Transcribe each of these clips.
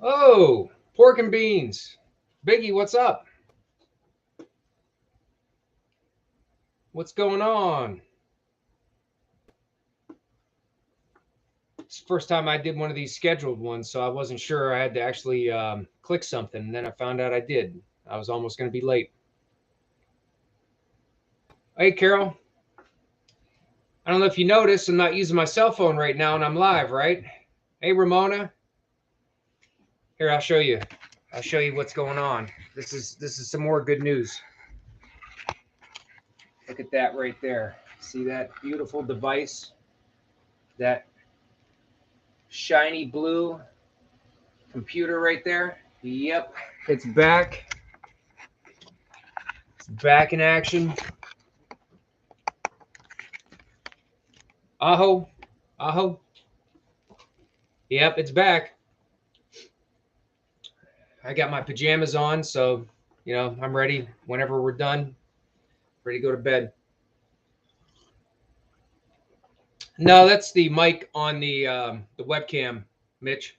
Oh, pork and beans. Biggie, what's up? What's going on? It's the first time I did one of these scheduled ones, so I wasn't sure I had to actually click something. And then I found out I did. I was almost going to be late. Hey, Carol. I don't know if you noticed, I'm not using my cell phone right now, and I'm live, right? Hey, Ramona. Here, I'll show you. I'll show you what's going on. This is some more good news. Look at that right there. See that beautiful device? That shiny blue computer right there? Yep, it's back. It's back in action. Aho, aho. Yep, it's back. I got my pajamas on, so I'm ready whenever we're done. Ready to go to bed. No, that's the mic on the webcam, Mitch.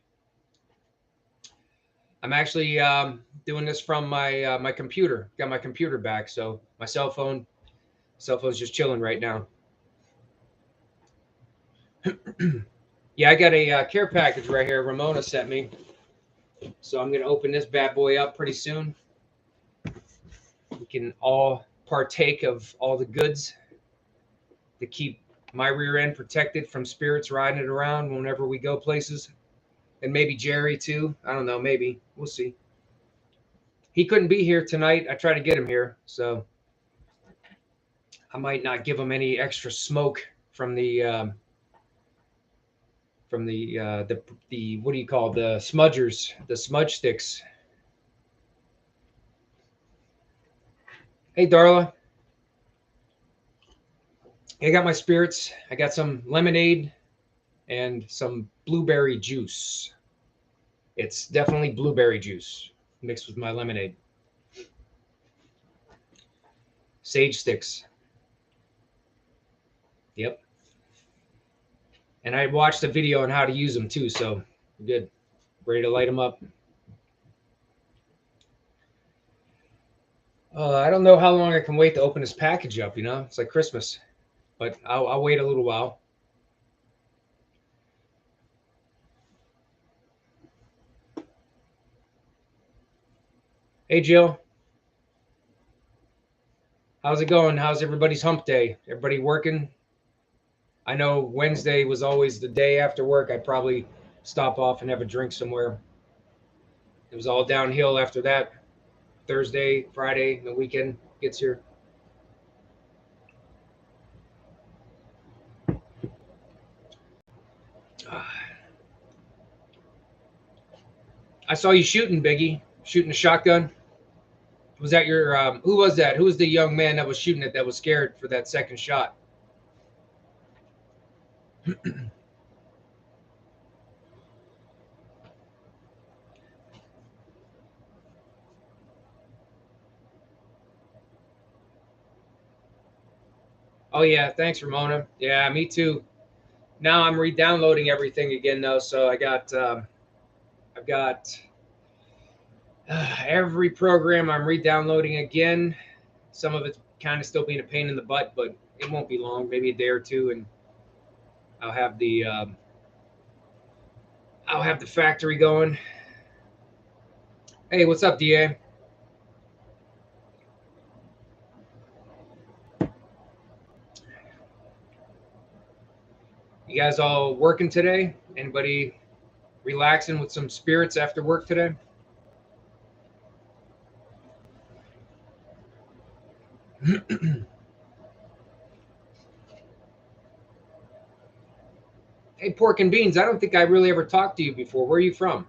I'm actually doing this from my computer. Got my computer back, so my cell phone's just chilling right now. Yeah, I got a care package right here. Ramona sent me, so I'm gonna open this bad boy up pretty soon. We can all partake of all the goods to keep my rear end protected from spirits riding it around whenever we go places, and maybe Jerry too. I don't know. Maybe we'll see. He couldn't be here tonight. I tried to get him here, so I might not give him any extra smoke from the what do you call the smudgers, the smudge sticks. Hey, Darla. I got my spirits. I got some lemonade and some blueberry juice. It's definitely blueberry juice mixed with my lemonade. Sage sticks. Yep. And I watched a video on how to use them too, so good. Ready to light them up. I don't know how long I can wait to open this package up. It's like Christmas, but I'll wait a little while. Hey, Jill. How's it going? How's everybody's hump day? Everybody working? I know Wednesday was always the day after work. I'd probably stop off and have a drink somewhere. It was all downhill after that. Thursday, Friday, the weekend gets here. I saw you shooting, Biggie. Shooting a shotgun. Was that your? Who was that? Who was the young man that was shooting it that was scared for that second shot? Oh yeah, thanks, Ramona. Yeah, me too. Now I'm re-downloading everything again though, so I've got every program I'm re-downloading again. Some of it's kind of still being a pain in the butt, but it won't be long, maybe a day or two, and I'll have the factory going. Hey, what's up, DA? You guys all working today? Anybody relaxing with some spirits after work today? Hey, pork and beans. I don't think I really ever talked to you before. Where are you from?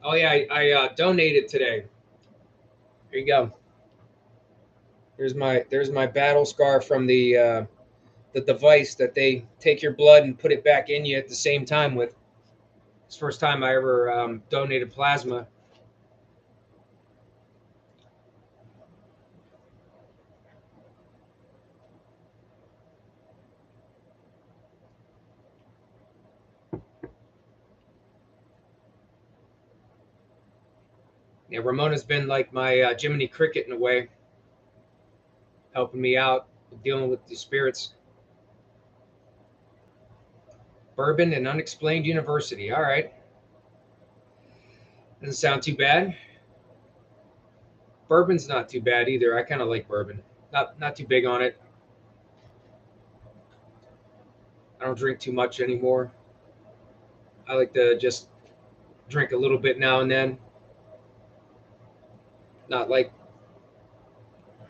Oh yeah, I donated today. Here you go. There's my battle scar from the device that they take your blood and put it back in you at the same time with. It's the first time I ever donated plasma. Yeah, Ramona's been like my Jiminy Cricket in a way, helping me out dealing with the spirits. Bourbon and Unexplained University. All right. Doesn't sound too bad. Bourbon's not too bad either. I kind of like bourbon. Not too big on it. I don't drink too much anymore. I like to just drink a little bit now and then. Not like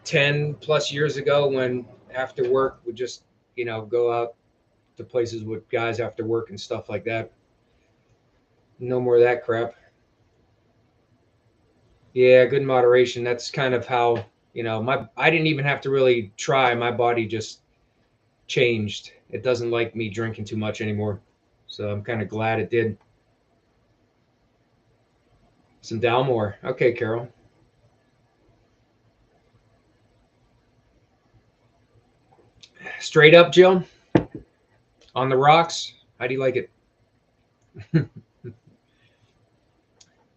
10 plus years ago when after work would just, go out to places with guys after work and stuff like that. No more of that crap. Yeah, good moderation. That's kind of how, I didn't even have to really try. My body just changed. It doesn't like me drinking too much anymore. So I'm kind of glad it did. Some Dalmore. Okay, Carol. Straight up, Jill. On the rocks. How do you like it?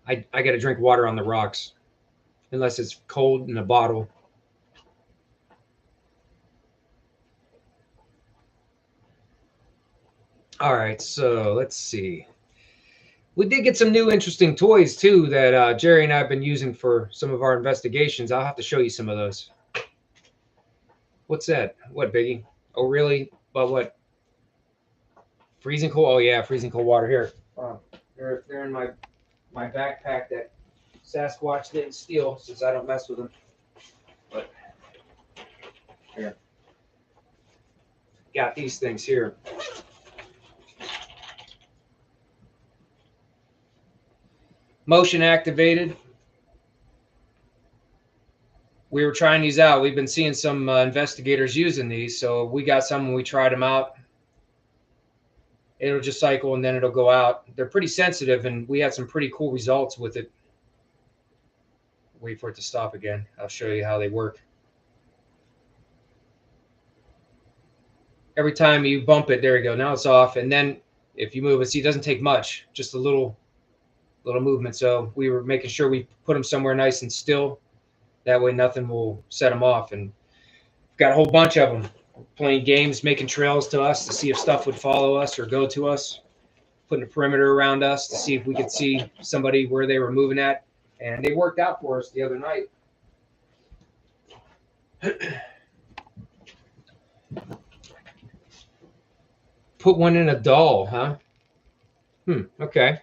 I got to drink water on the rocks, unless it's cold in a bottle. All right, so let's see. We did get some new interesting toys too that Jerry and I have been using for some of our investigations. I'll have to show you some of those. What's that? What, Biggie? Oh, really? But what? Freezing cold? Oh, yeah, freezing cold water. Here. They're in my backpack that Sasquatch didn't steal since I don't mess with them. But here. Got these things here. Motion activated. We were trying these out. We've been seeing some investigators using these, so we got some and we tried them out. It'll just cycle and then it'll go out. They're pretty sensitive, and we had some pretty cool results with it. Wait for it to stop again. I'll show you how they work. Every time you bump it, there you go. Now it's off, and then if you move it, see, it doesn't take much, just a little movement. So we were making sure we put them somewhere nice and still. That way nothing will set them off. And we've got a whole bunch of them playing games, making trails to us to see if stuff would follow us or go to us, putting a perimeter around us to see if we could see somebody where they were moving at. And they worked out for us the other night. Put one in a doll, huh? Okay.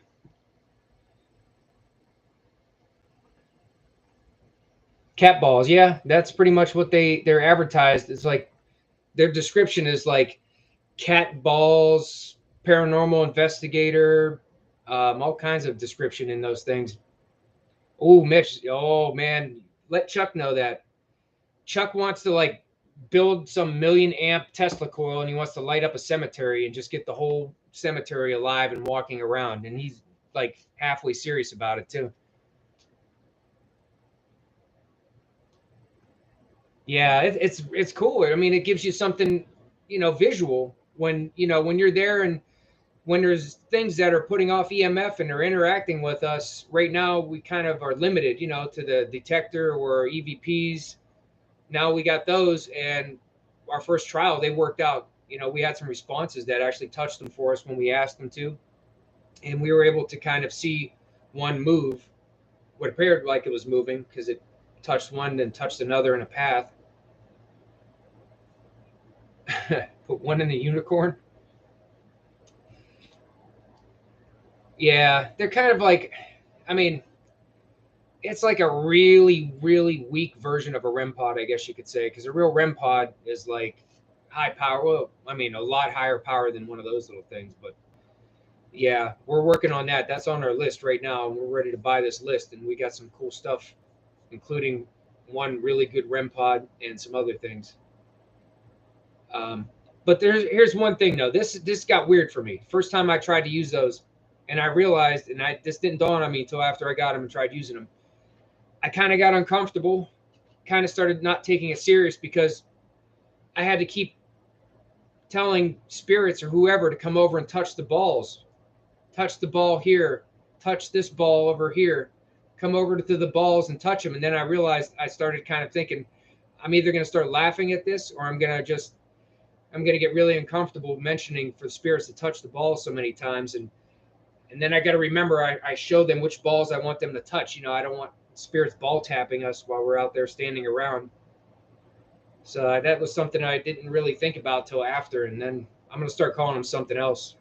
Cat balls, yeah, that's pretty much what they're advertised. It's like their description is like cat balls, paranormal investigator, all kinds of description in those things. Oh, Mitch, oh man, let Chuck know that. Chuck wants to like build some 1,000,000 amp Tesla coil, and he wants to light up a cemetery and just get the whole cemetery alive and walking around. And he's like halfway serious about it too. Yeah, it's cool. I mean, it gives you something, visual when when you're there, and when there's things that are putting off EMF and they're interacting with us. Right now, we kind of are limited, to the detector or EVPs. Now we got those, and our first trial, they worked out. We had some responses that actually touched them for us when we asked them to, and we were able to kind of see one move, what appeared like it was moving because it touched one, then touched another in a path. Put one in the unicorn. Yeah, they're kind of like, I mean, it's like a really, really weak version of a REM pod, I guess you could say, because a real REM pod is like high power. Well, I mean, a lot higher power than one of those little things. But yeah, we're working on that. That's on our list right now, and we're ready to buy this list. And we got some cool stuff, including one really good REM pod and some other things. But here's one thing though. This got weird for me. First time I tried to use those, and I realized, and this didn't dawn on me until after I got them and tried using them. I kind of got uncomfortable, kind of started not taking it serious because I had to keep telling spirits or whoever to come over and touch the balls, touch the ball here, touch this ball over here, come over to the balls and touch them. And then I realized, I started kind of thinking, I'm either going to start laughing at this, or I'm going to get really uncomfortable mentioning for the spirits to touch the balls so many times. And then I got to remember, I show them which balls I want them to touch. You know, I don't want spirits ball tapping us while we're out there standing around. So that was something I didn't really think about till after. And then I'm going to start calling them something else.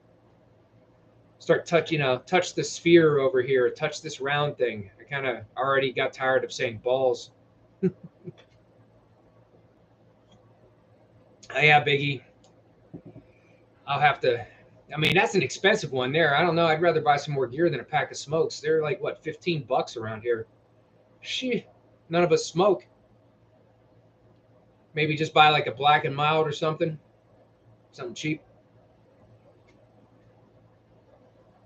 Start touch the sphere over here, touch this round thing. I kind of already got tired of saying balls. Yeah, Biggie. I'll have to. I mean, that's an expensive one there. I don't know. I'd rather buy some more gear than a pack of smokes. They're like, what, $15 around here? Shit. None of us smoke. Maybe just buy like a Black and Mild or something. Something cheap.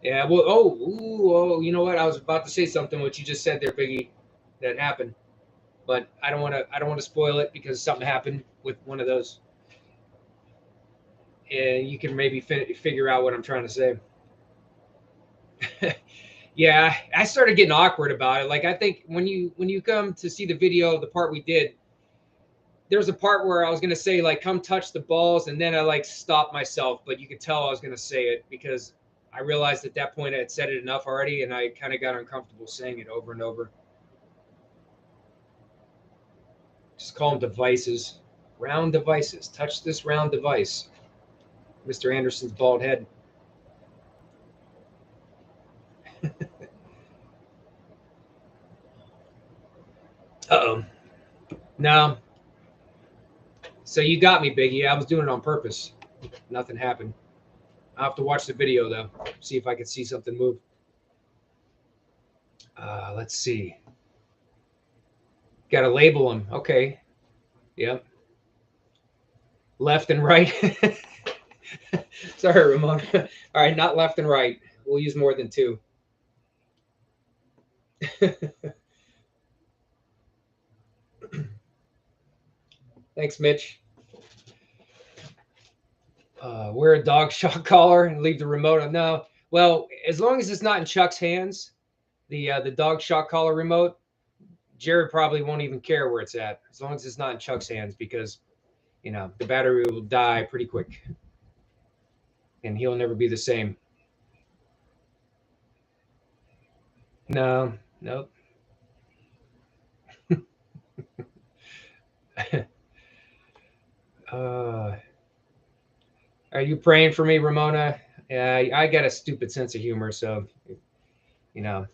Yeah, well, oh, you know what? I was about to say something what you just said there, Biggie, that happened. But I don't want to spoil it because something happened with one of those. And you can maybe figure out what I'm trying to say. Yeah, I started getting awkward about it. Like, I think when you come to see the video, the part we did, there's a part where I was gonna say like, come touch the balls, and then I like stopped myself, but you could tell I was gonna say it because I realized at that point I had said it enough already, and I kind of got uncomfortable saying it over and over. Just call them devices, round devices. Touch this round device. Mr. Anderson's bald head. Uh-oh. No. So you got me, Biggie. I was doing it on purpose. Nothing happened. I'll have to watch the video, though. See if I can see something move. Let's see. Got to label them. Okay. Yep. Left and right. Sorry, Ramon. All right, not left and right. We'll use more than two. Thanks, Mitch. Wear a dog shock collar and leave the remote on. No, well, as long as it's not in Chuck's hands, the dog shock collar remote, Jared probably won't even care where it's at, as long as it's not in Chuck's hands, because the battery will die pretty quick, and he'll never be the same. No, nope. Are you praying for me, Ramona? I got a stupid sense of humor, so not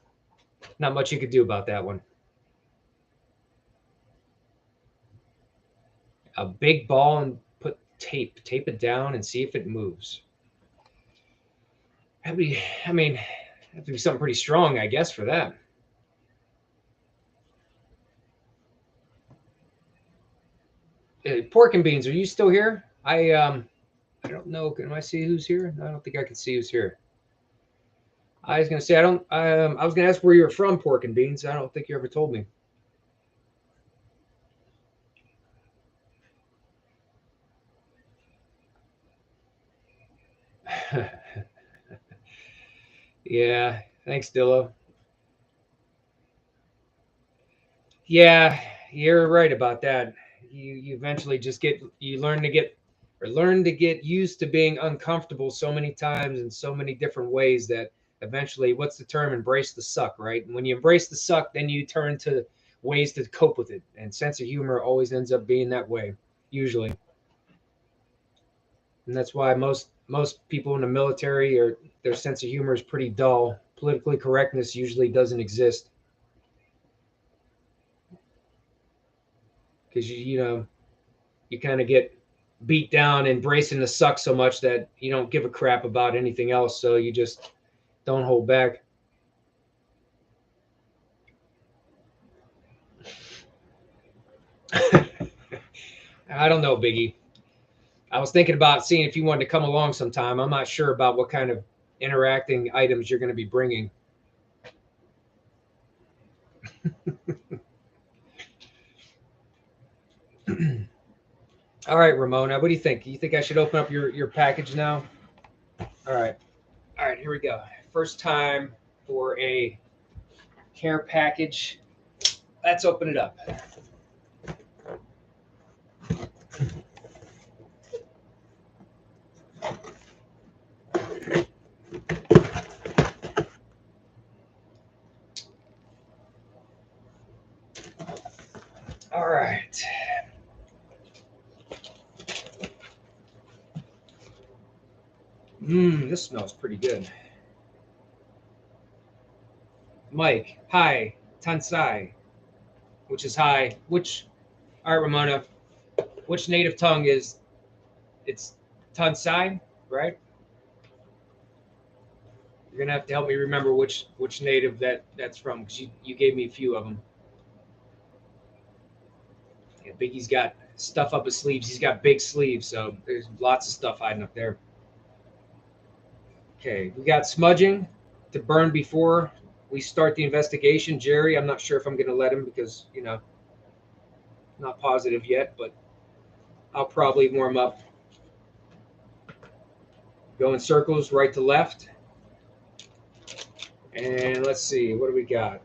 much you could do about that one. A big ball and put tape it down and see if it moves. Have to be something pretty strong, I guess, for that. Pork and Beans, are you still here? I don't know. Can I see who's here? I don't think I can see who's here. I was gonna say I don't. I was gonna ask where you're from, Pork and Beans. I don't think you ever told me. Yeah, thanks, Dillo. Yeah, you're right about that. You eventually just learn to get used to being uncomfortable so many times in so many different ways that eventually, what's the term? Embrace the suck, right? And when you embrace the suck, then you turn to ways to cope with it. And sense of humor always ends up being that way, usually. And that's why most people in the military, or their sense of humor is pretty dull. Politically correctness usually doesn't exist because you kind of get beat down embracing the suck so much that you don't give a crap about anything else, so you just don't hold back. I don't know, Biggie. I was thinking about seeing if you wanted to come along sometime. I'm not sure about what kind of interacting items you're going to be bringing. All right, Ramona, what do you think? You think I should open up your package now? All right, here we go. First time for a care package. Let's open it up. All right. This smells pretty good. Mike, hi, Tansai, which is hi. Which, all right, Ramona, which native tongue is, it's Tansai, right? You're gonna have to help me remember which native that's from, because you gave me a few of them. Yeah, Biggie's got stuff up his sleeves. He's got big sleeves, so there's lots of stuff hiding up there. Okay, we got smudging to burn before we start the investigation. Jerry, I'm not sure if I'm going to let him because, you know, not positive yet, but I'll probably warm up. Go in circles, right to left. And let's see, what do we got?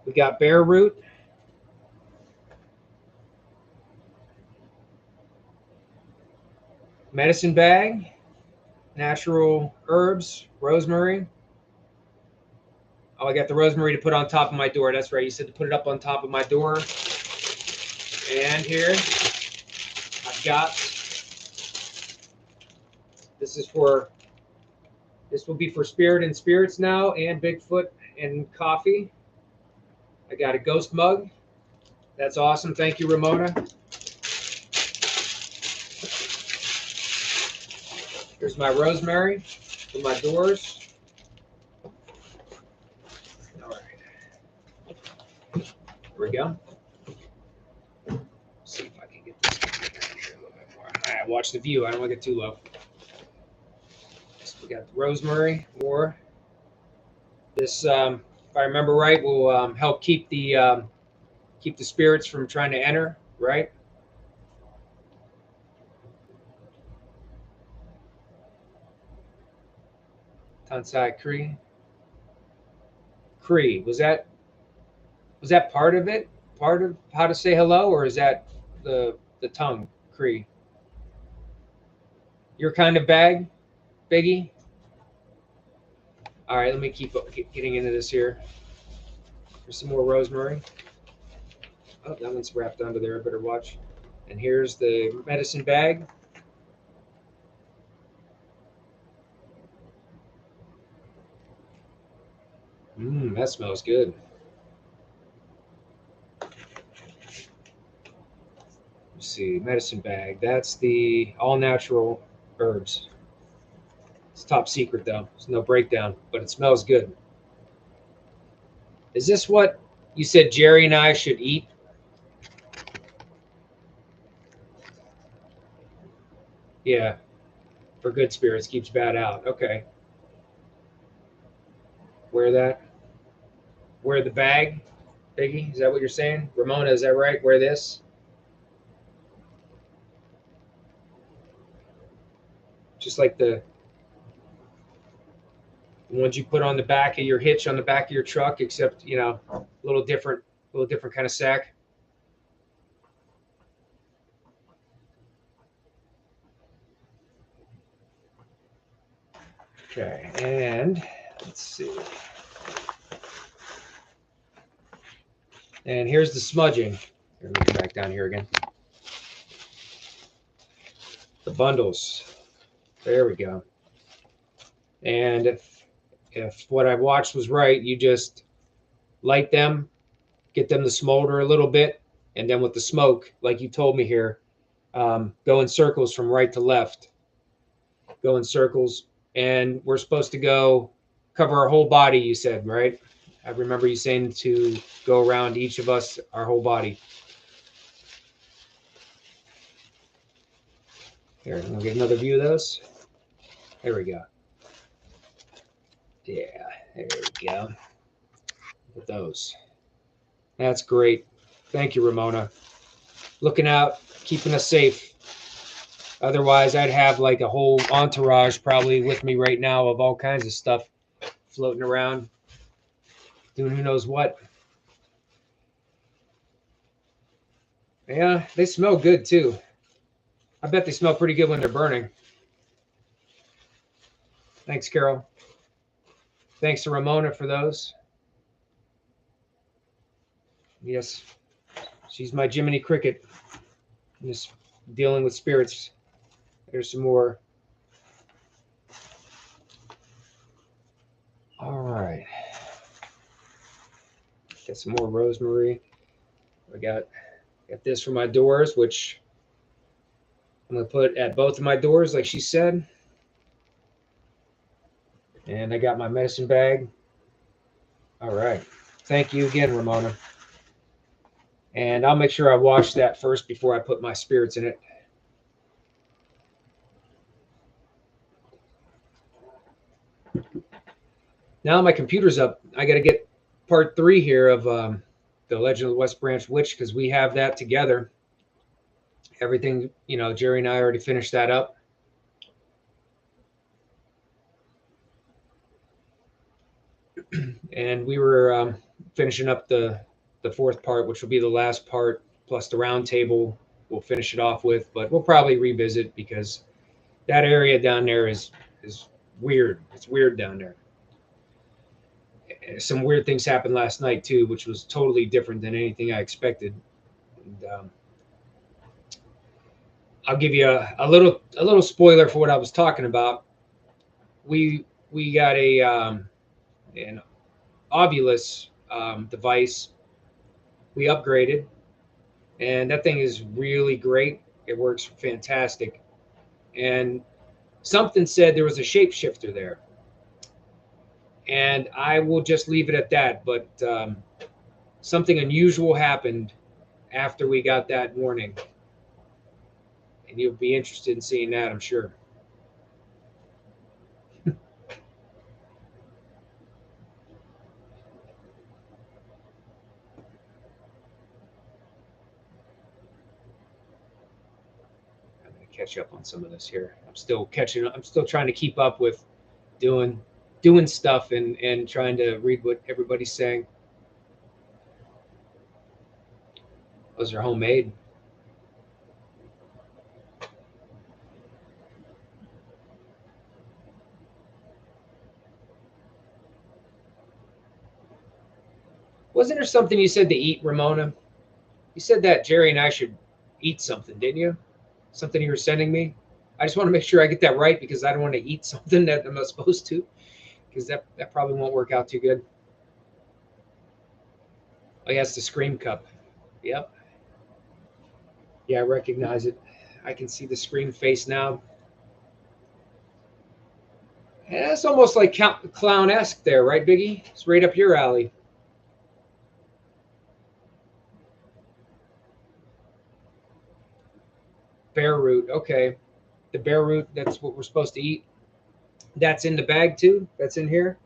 We got bear root. Medicine bag. Natural herbs. Rosemary. Oh, I got the rosemary to put on top of my door. That's right. You said to put it up on top of my door. And here, I've got, this will be for Spirit and Spirits now, and Bigfoot and coffee. I got a ghost mug. That's awesome. Thank you, Ramona. Here's my rosemary for my doors. All right. Here we go. Let's see if I can get this here a little bit more. All right, watch the view. I don't want to get too low. So we got the rosemary, or this, if I remember right, will help keep the spirits from trying to enter, right? Tansai Cree. Cree. Was that part of it? Part of how to say hello, or is that the tongue? Cree. Your kind of bag, Biggie? All right, let me keep getting into this here. There's some more rosemary. Oh, that one's wrapped onto there. I better watch. And here's the medicine bag. That smells good. Let's see, medicine bag. That's the all natural herbs. It's top secret though. There's no breakdown, but it smells good. Is this what you said Jerry and I should eat? Yeah. For good spirits, keeps bad out. Okay. Wear that. Wear the bag, Biggie. Is that what you're saying? Ramona, is that right? Wear this. Just like the ones you put on the back of your hitch on the back of your truck, except, you know, a little different kind of sack. Okay, and let's see. And here's the smudging. Here, let me come back down here again. The bundles. There we go. And if what I watched was right, you just light them, get them to smolder a little bit, and then with the smoke, like you told me here, go in circles from right to left. Go in circles, and we're supposed to go cover our whole body, you said, right? I remember you saying to go around each of us, our whole body. Here, I'm gonna get another view of those. There we go. Yeah, there we go. Look at those. That's great. Thank you, Ramona. Looking out, keeping us safe. Otherwise, I'd have like a whole entourage probably with me right now of all kinds of stuff floating around. doing who knows what. Yeah, they smell good too. I bet they smell pretty good when they're burning. Thanks, Carol. Thanks to Ramona for those. Yes, she's my Jiminy Cricket. Just dealing with spirits. There's some more. All right. Get some more rosemary. I got this for my doors, which I'm going to put at both of my doors, like she said. And I got my medicine bag. All right. Thank you again, Ramona. And I'll make sure I wash that first before I put my spirits in it. Now my computer's up. I got to get part 3 here of the Legend of the West Branch Witch, because we have that together. Everything, Jerry and I already finished that up. And we were finishing up the 4th part, which will be the last part, plus the round table we'll finish it off with. But we'll probably revisit, because that area down there is weird. It's weird down there. Some weird things happened last night too, which was totally different than anything I expected. And, I'll give you a little spoiler for what I was talking about. We got an Ovulus device. We upgraded, and that thing is really great. It works fantastic. And something said there was a shapeshifter there, and I will just leave it at that. But something unusual happened after we got that warning, and you'll be interested in seeing that, I'm sure. Catch up on some of this here. I'm still catching up. I'm still trying to keep up with doing stuff and trying to read what everybody's saying. Those are homemade. Wasn't there something you said to eat, Ramona? You said that Jerry and I should eat something, didn't you? Something you were sending me. I just want to make sure I get that right, because I don't want to eat something that I'm not supposed to, because that probably won't work out too good. Oh, yeah, it's the Scream Cup. Yep. Yeah, I recognize it. I can see the Scream face now. Yeah, it's almost like clown-esque there, right, Biggie? It's right up your alley. Bear root. Okay. The bear root, that's what we're supposed to eat. That's in the bag too? That's in here?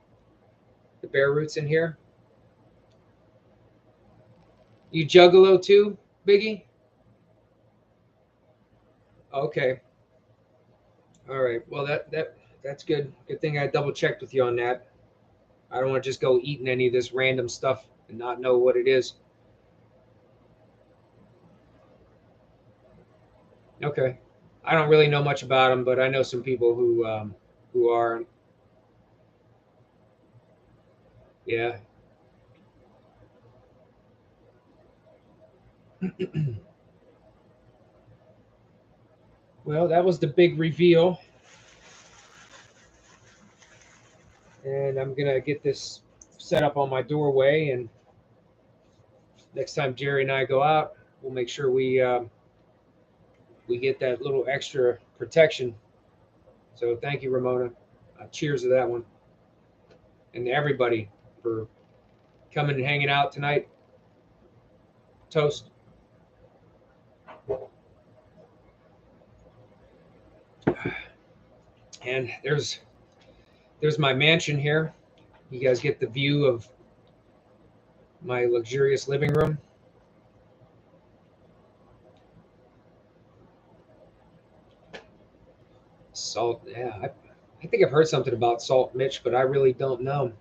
The bear root's in here? You juggalo too, Biggie? Okay. All right. Well, that's good. Good thing I double checked with you on that. I don't want to just go eating any of this random stuff and not know what it is. Okay. I don't really know much about them, but I know some people who are. Yeah. Well, that was the big reveal. And I'm going to get this set up on my doorway. And next time Jerry and I go out, we'll make sure we get that little extra protection. So thank you, Ramona. Cheers to that one. And to everybody for coming and hanging out tonight. Toast. And there's my mansion here. You guys get the view of my luxurious living room. Salt, yeah. I think I've heard something about Salt Mitch, but I really don't know.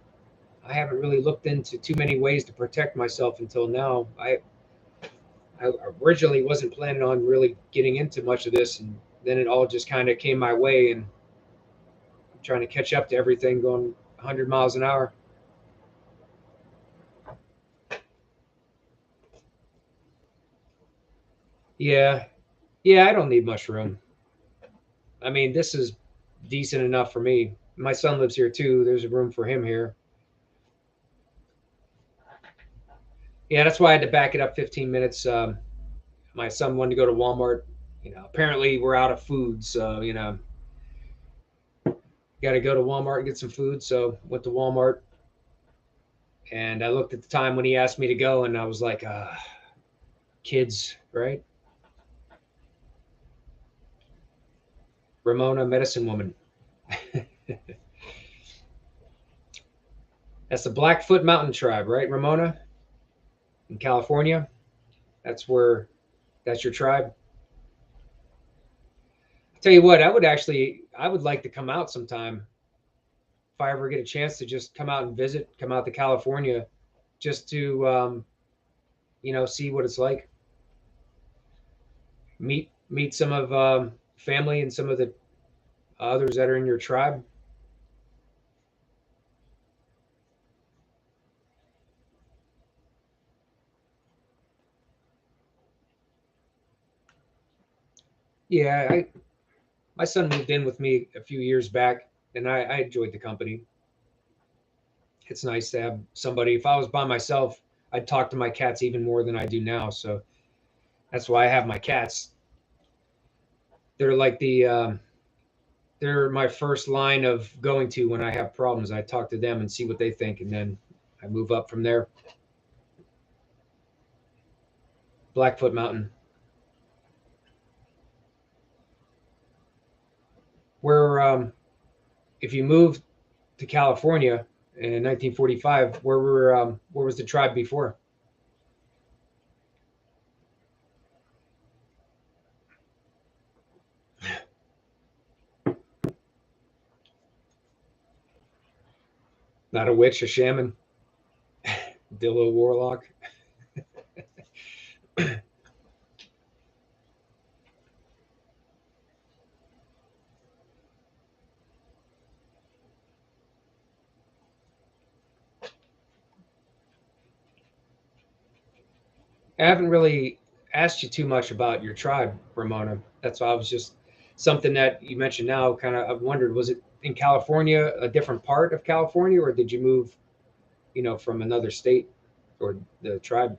I haven't really looked into too many ways to protect myself until now. I originally wasn't planning on really getting into much of this, and then it all just kind of came my way, and I'm trying to catch up to everything going 100 miles an hour. Yeah, yeah, I don't need much room. I mean, this is decent enough for me. My son lives here too. There's a room for him here. Yeah, that's why I had to back it up 15 minutes. My son wanted to go to Walmart. Apparently we're out of food, so got to go to Walmart and get some food. So went to Walmart, and I looked at the time when he asked me to go, and I was like, kids, right? Ramona, medicine woman. That's the Blackfoot Mountain Tribe, right, Ramona? In California. That's your tribe. I'll tell you what, I would like to come out sometime if I ever get a chance to just come out and visit, come out to California, just to see what it's like. Meet some of family and some of the others that are in your tribe. Yeah, my son moved in with me a few years back, and I enjoyed the company. It's nice to have somebody. If I was by myself, I'd talk to my cats even more than I do now. So that's why I have my cats. They're like they're my first line of going to when I have problems. I talk to them and see what they think, and then I move up from there. Blackfoot Mountain. Where if you moved to California in 1945, where was the tribe before? Not a witch, a shaman, Dillo warlock. I haven't really asked you too much about your tribe, Ramona. That's why I was just something that you mentioned now. Kind of, I've wondered, was it in California, a different part of California, or did you move, from another state or the tribe?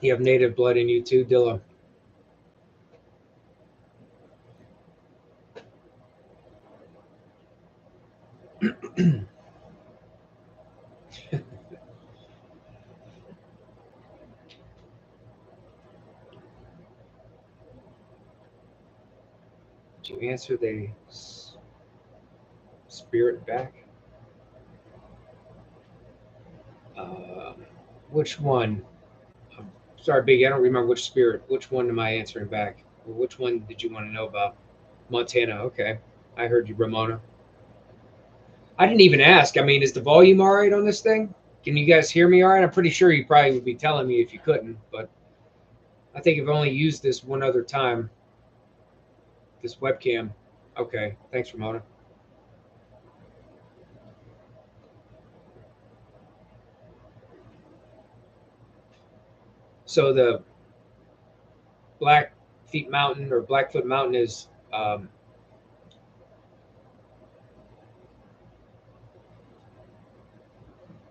You have native blood in you too, Dilla. Did you answer the spirit back? Uh, which one? I'm sorry, Biggie. I don't remember which spirit. Which one am I answering back? Or which one did you want to know about? Montana. Okay, I heard you, Ramona. I didn't even ask. I mean, is the volume all right on this thing? Can you guys hear me all right? I'm pretty sure you probably would be telling me if you couldn't, but I think I've only used this one other time. This webcam. Okay, thanks, Ramona. So the Blackfeet Mountain or Blackfoot Mountain is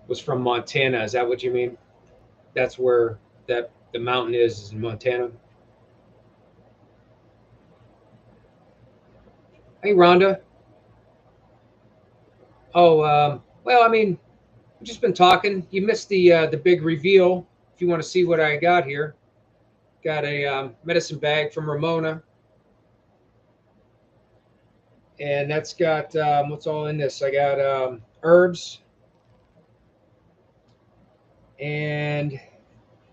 was from Montana. Is that what you mean? That's where that the mountain is in Montana. Hey, Rhonda. Oh, well, I mean, we've just been talking. You missed the big reveal. If you want to see what I got here, got a medicine bag from Ramona. And that's got what's all in this? I got herbs and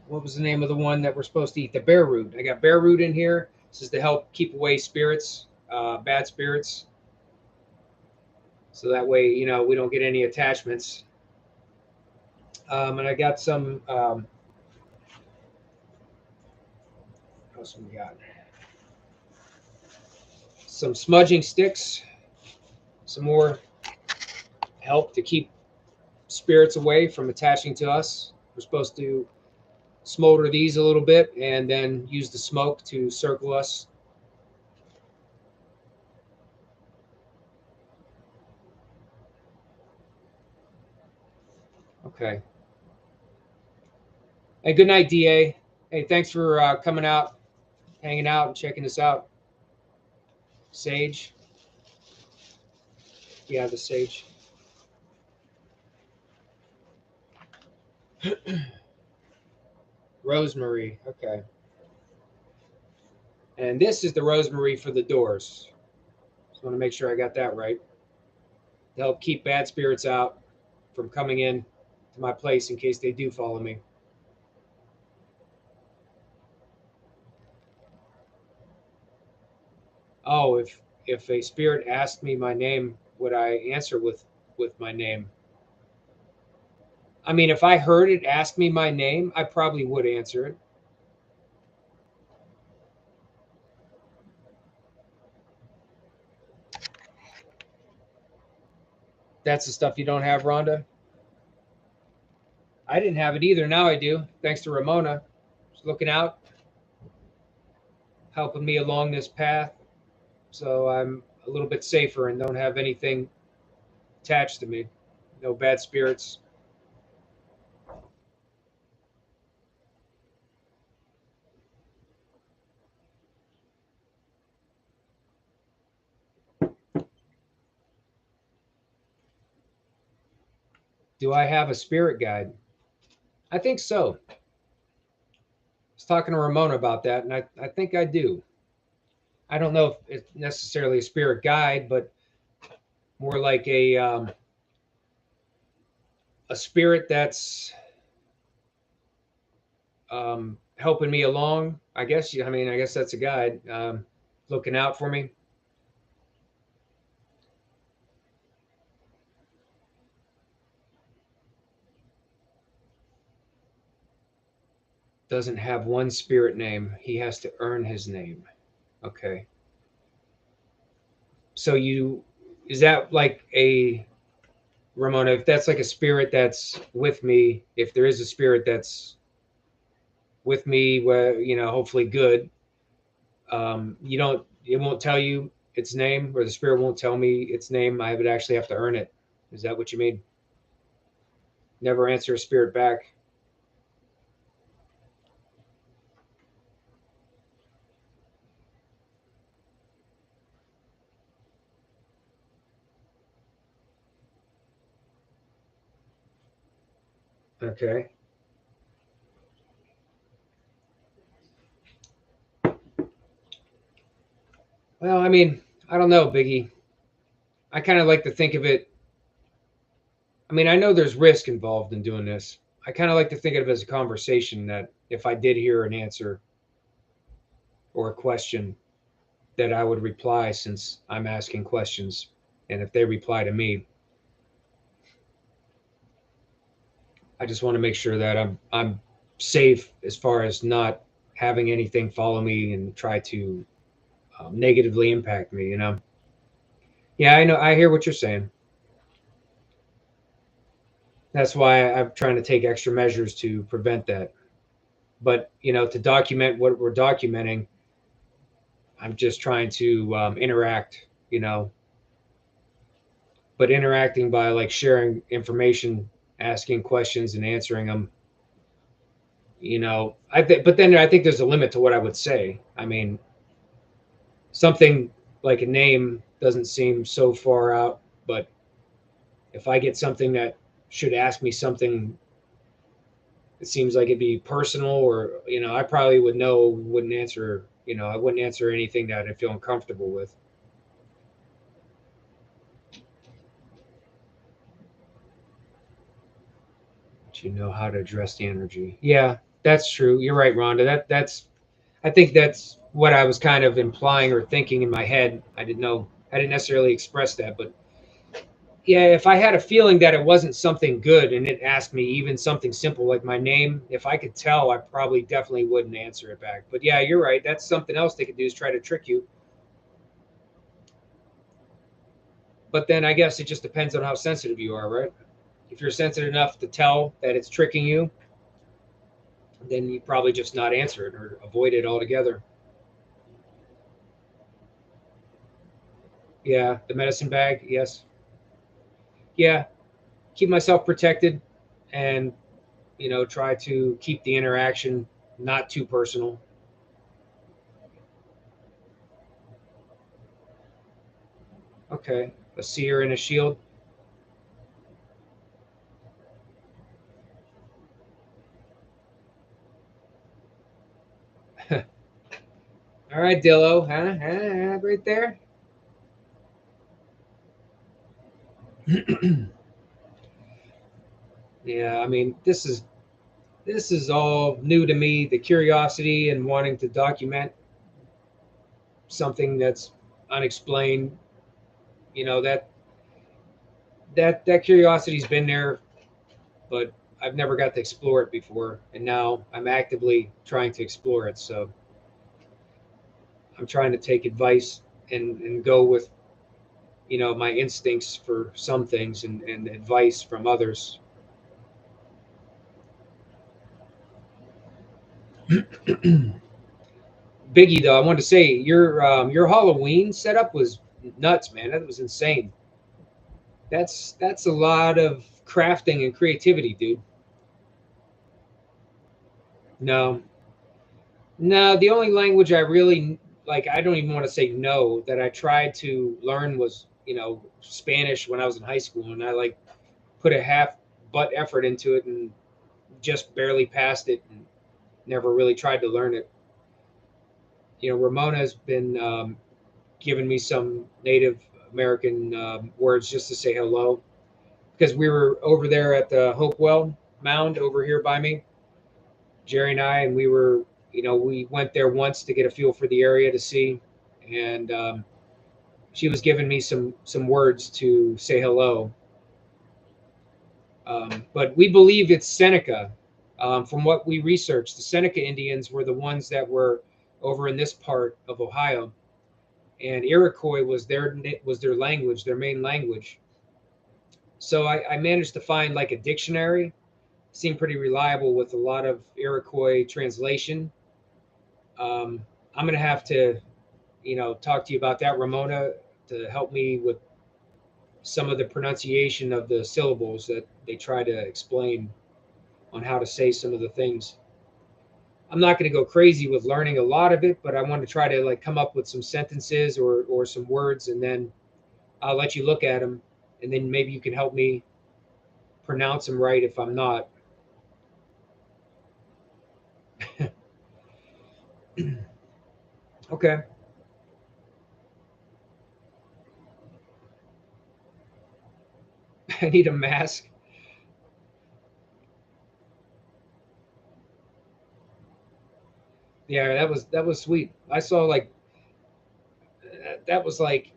what was the name of the one that we're supposed to eat? The bear root. I got bear root in here. This is to help keep away spirits, bad spirits. So that way, we don't get any attachments. And I got some, what else we got? Some smudging sticks, some more help to keep spirits away from attaching to us. We're supposed to smolder these a little bit and then use the smoke to circle us. Okay. Hey, good night, DA. Hey, thanks for coming out, hanging out, and checking us out. Sage. Yeah, the sage. Rosemary. Okay. And this is the rosemary for the doors. Just want to make sure I got that right. To help keep bad spirits out from coming in to my place in case they do follow me. Oh, if a spirit asked me my name, would I answer with my name? I mean, if I heard it ask me my name, I probably would answer it. That's the stuff you don't have, Rhonda. I didn't have it either. Now I do, thanks to Ramona. She's looking out, helping me along this path, so I'm a little bit safer and don't have anything attached to me. No bad spirits. Do I have a spirit guide? I think so. I was talking to Ramona about that, and I think I do. I don't know if it's necessarily a spirit guide, but more like a spirit that's helping me along. I guess. I mean, I guess that's a guide, looking out for me. Doesn't have one spirit name. He has to earn his name. Okay. So is that like a Ramona? If that's like a spirit that's with me, if there is a spirit that's with me, where hopefully good, you don't. It won't tell you its name, or the spirit won't tell me its name. I would actually have to earn it. Is that what you mean? Never answer a spirit back. Okay. Well, I mean, I don't know, Biggie. I kind of like to think of it. I mean, I know there's risk involved in doing this. I kind of like to think of it as a conversation that if I did hear an answer or a question, that I would reply since I'm asking questions. And if they reply to me, I just want to make sure that I'm safe as far as not having anything follow me and try to negatively impact me. Yeah, I know. I hear what you're saying. That's why I'm trying to take extra measures to prevent that. But to document what we're documenting, I'm just trying to interact. But interacting by like sharing information, asking questions, and answering them. But then I think there's a limit to what I would say. I mean, something like a name doesn't seem so far out, but if I get something that should ask me something, it seems like it'd be personal, or I probably wouldn't answer. I wouldn't answer anything that I feel uncomfortable with. You know how to address the energy. Yeah, that's true. You're right, Rhonda. That's I think that's what I was kind of implying or thinking in my head. I didn't know. I didn't necessarily express that, but yeah, if I had a feeling that it wasn't something good and it asked me even something simple like my name, if I could tell, I probably definitely wouldn't answer it back. But yeah, you're right. That's something else they could do is try to trick you. But then I guess it just depends on how sensitive you are, right? If you're sensitive enough to tell that it's tricking you, then you probably just not answer it or avoid it altogether. Yeah, the medicine bag, yes. Yeah, keep myself protected and, try to keep the interaction not too personal. Okay, a seer and a shield. All right, Dillo, huh? Right there. Yeah, I mean, this is all new to me. The curiosity and wanting to document something that's unexplained. That curiosity's been there, but I've never got to explore it before, and now I'm actively trying to explore it. So I'm trying to take advice and go with my instincts for some things and advice from others. Biggie, though, I wanted to say your Halloween setup was nuts, man. That was insane. That's a lot of crafting and creativity, dude. No, no. The only language I really like, I don't even want to say no, that I tried to learn was Spanish when I was in high school, and I like put a half butt effort into it and just barely passed it, and never really tried to learn it. Ramona's been giving me some Native American words just to say hello, because we were over there at the Hopewell Mound over here by me, Jerry and I, and we went there once to get a feel for the area to see, and she was giving me some words to say hello. But we believe it's Seneca. From what we researched, the Seneca Indians were the ones that were over in this part of Ohio, and Iroquois was their language, their main language. So I managed to find like a dictionary, seemed pretty reliable with a lot of Iroquois translation. I'm gonna have to, talk to you about that, Ramona, to help me with some of the pronunciation of the syllables that they try to explain on how to say some of the things. I'm not going to go crazy with learning a lot of it, but I want to try to like come up with some sentences or some words, and then I'll let you look at them, and then maybe you can help me pronounce them right if I'm not. Okay. I need a mask. Yeah, that was sweet. I saw like that was like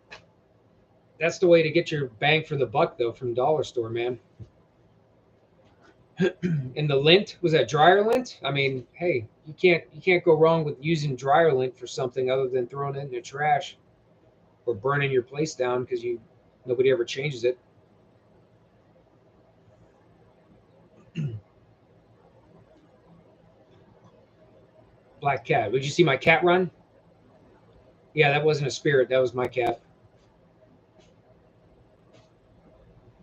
that's the way to get your bang for the buck though from dollar store, man. And the lint, was that dryer lint? I mean, hey, you can't go wrong with using dryer lint for something other than throwing it in the trash or burning your place down because you nobody ever changes it. Black cat. Did you see my cat run? Yeah, that wasn't a spirit. That was my cat.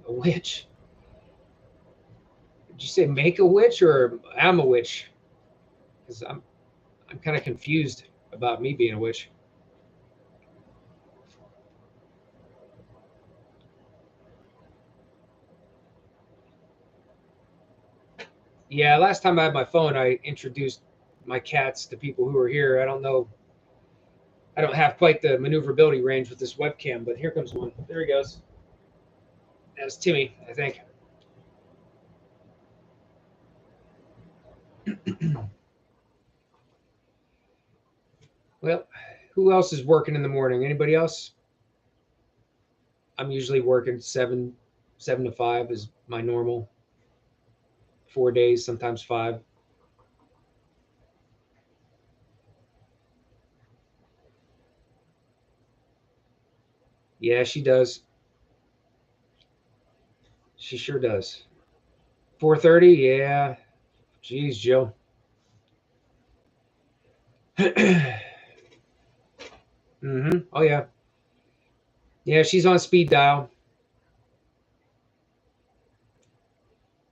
A witch. Did you say make a witch or I'm a witch? Because I'm kind of confused about me being a witch. Yeah, last time I had my phone, I introduced my cats to people who were here. I don't know. I don't have quite the maneuverability range with this webcam, but here comes one. There he goes. That's Timmy, I think. Well, who else is working in the morning? Anybody else? I'm usually working 7 to 5 is my normal. 4 days, sometimes 5. Yeah, she does. She sure does. 4:30. Yeah. Jeez, Jill. Oh yeah. Yeah, she's on speed dial.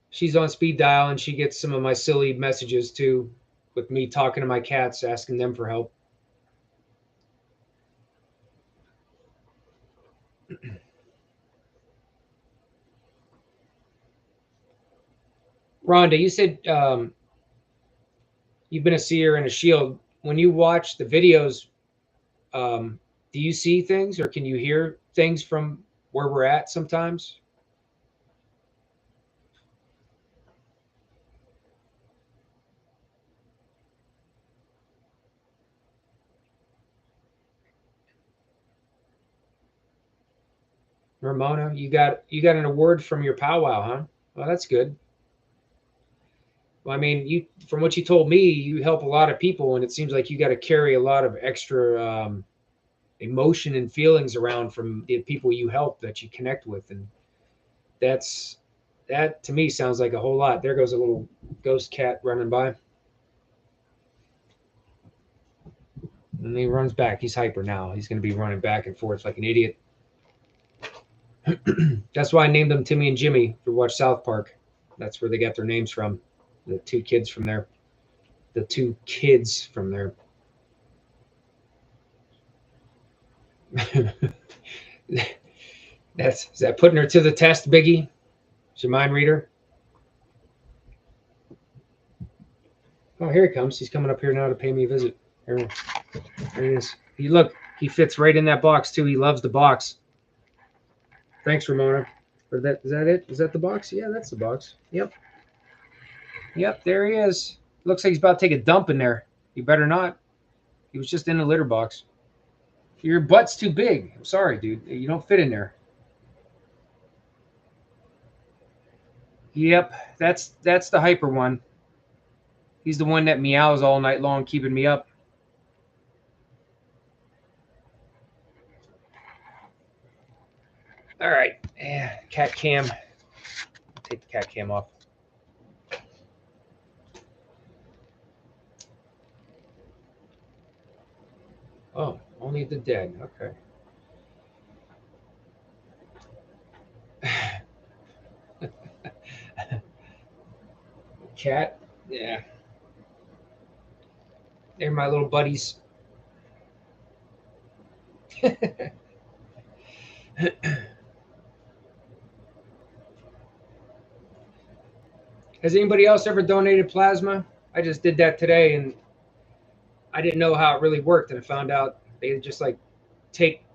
She's on speed dial, and she gets some of my silly messages too, with me talking to my cats, asking them for help. Rhonda, you said you've been a seer and a shield. When you watch the videos, um, do you see things or can you hear things from where we're at sometimes? Ramona, you got an award from your powwow, huh? Well, that's good. Well, I mean, you from what you told me, you help a lot of people, and it seems like you got to carry a lot of extra emotion and feelings around from the people you help that you connect with, and that's that to me sounds like a whole lot. There goes a little ghost cat running by, and he runs back. He's hyper now. He's going to be running back and forth like an idiot. That's why I named them Timmy and Jimmy for watch South Park. That's where they got their names from. The two kids from there. The two kids from there. Is that putting her to the test, Biggie? Is your mind reader? Oh, here he comes. He's coming up here now to pay me a visit. Here he is. He fits right in that box too. He loves the box. Thanks, Ramona. Is that it? Is that the box? Yeah, that's the box. Yep. Yep, there he is. Looks like he's about to take a dump in there. You better not. He was just in the litter box. Your butt's too big. I'm sorry, dude. You don't fit in there. Yep, that's the hyper one. He's the one that meows all night long, keeping me up. All right. Yeah, cat cam. Take the cat cam off. Oh, only the dead. Okay. Cat. Yeah. They're my little buddies. Has anybody else ever donated plasma? I just did that today and I didn't know how it really worked. And I found out they just like take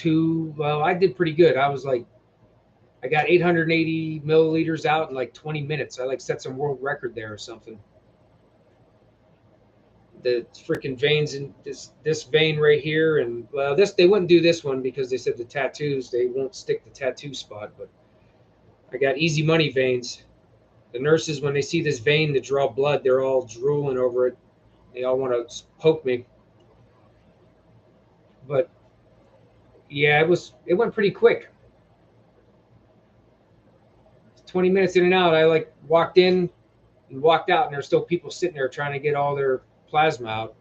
well, I did pretty good. I got 880 milliliters out in like 20 minutes. I like set some world record there or something. The freaking veins in this vein right here, and well, they wouldn't do this one because they said the tattoos they won't stick the tattoo spot. But I got easy money veins. The nurses, when they see this vein to draw blood, they're all drooling over it. They all want to poke me. But yeah, it went pretty quick. 20 minutes in and out. I like walked in and walked out, and there's still people sitting there trying to get all their plasma out.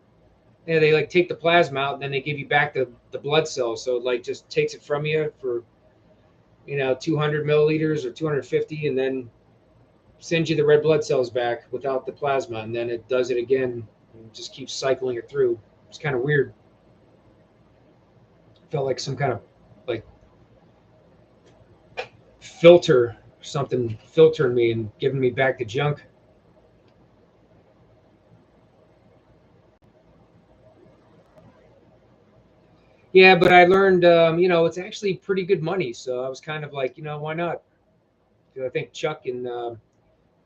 Yeah, they like take the plasma out, and then they give you back the blood cells. So it like just takes it from you for 200 milliliters or 250, and then sends you the red blood cells back without the plasma, and then it does it again and just keeps cycling it through. It's kind of weird. Felt like some kind of like filter, something filtering me and giving me back the junk. Yeah, but I learned, it's actually pretty good money. So I was kind of like, why not? 'Cause I think Chuck and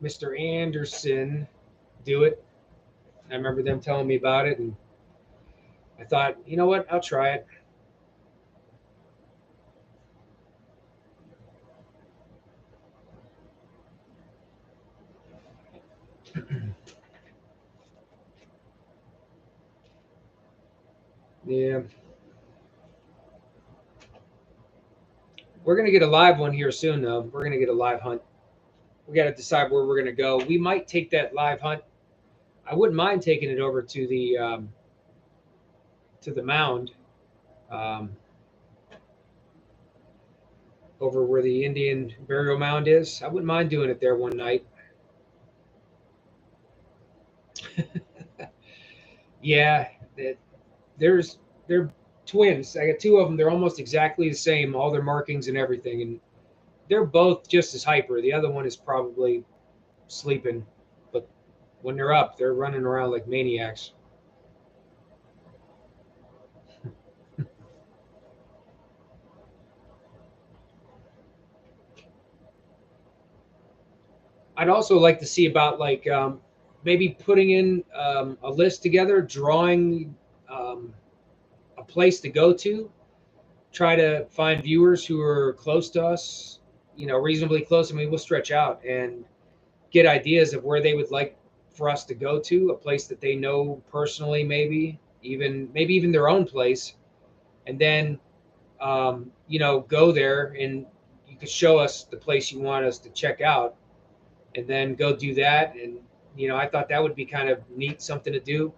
Mr. Anderson do it. I remember them telling me about it, and I thought, you know what, I'll try it. Yeah. We're going to get a live one here soon, though. We're going to get a live hunt. We got to decide where we're going to go. We might take that live hunt. I wouldn't mind taking it over to the mound, um, over where the Indian burial mound is. I wouldn't mind doing it there one night. Yeah, there's they're twins. I got two of them. They're almost exactly the same, all their markings and everything, and they're both just as hyper. The other one is probably sleeping, but when they're up, they're running around like maniacs. I'd also like to see about like maybe putting in a list together, drawing um, a place to go to, try to find viewers who are close to us, reasonably close. I mean, we'll stretch out and get ideas of where they would like for us to go to, a place that they know personally, maybe even their own place, and then go there and you could show us the place you want us to check out, and then go do that. And I thought that would be kind of neat, something to do.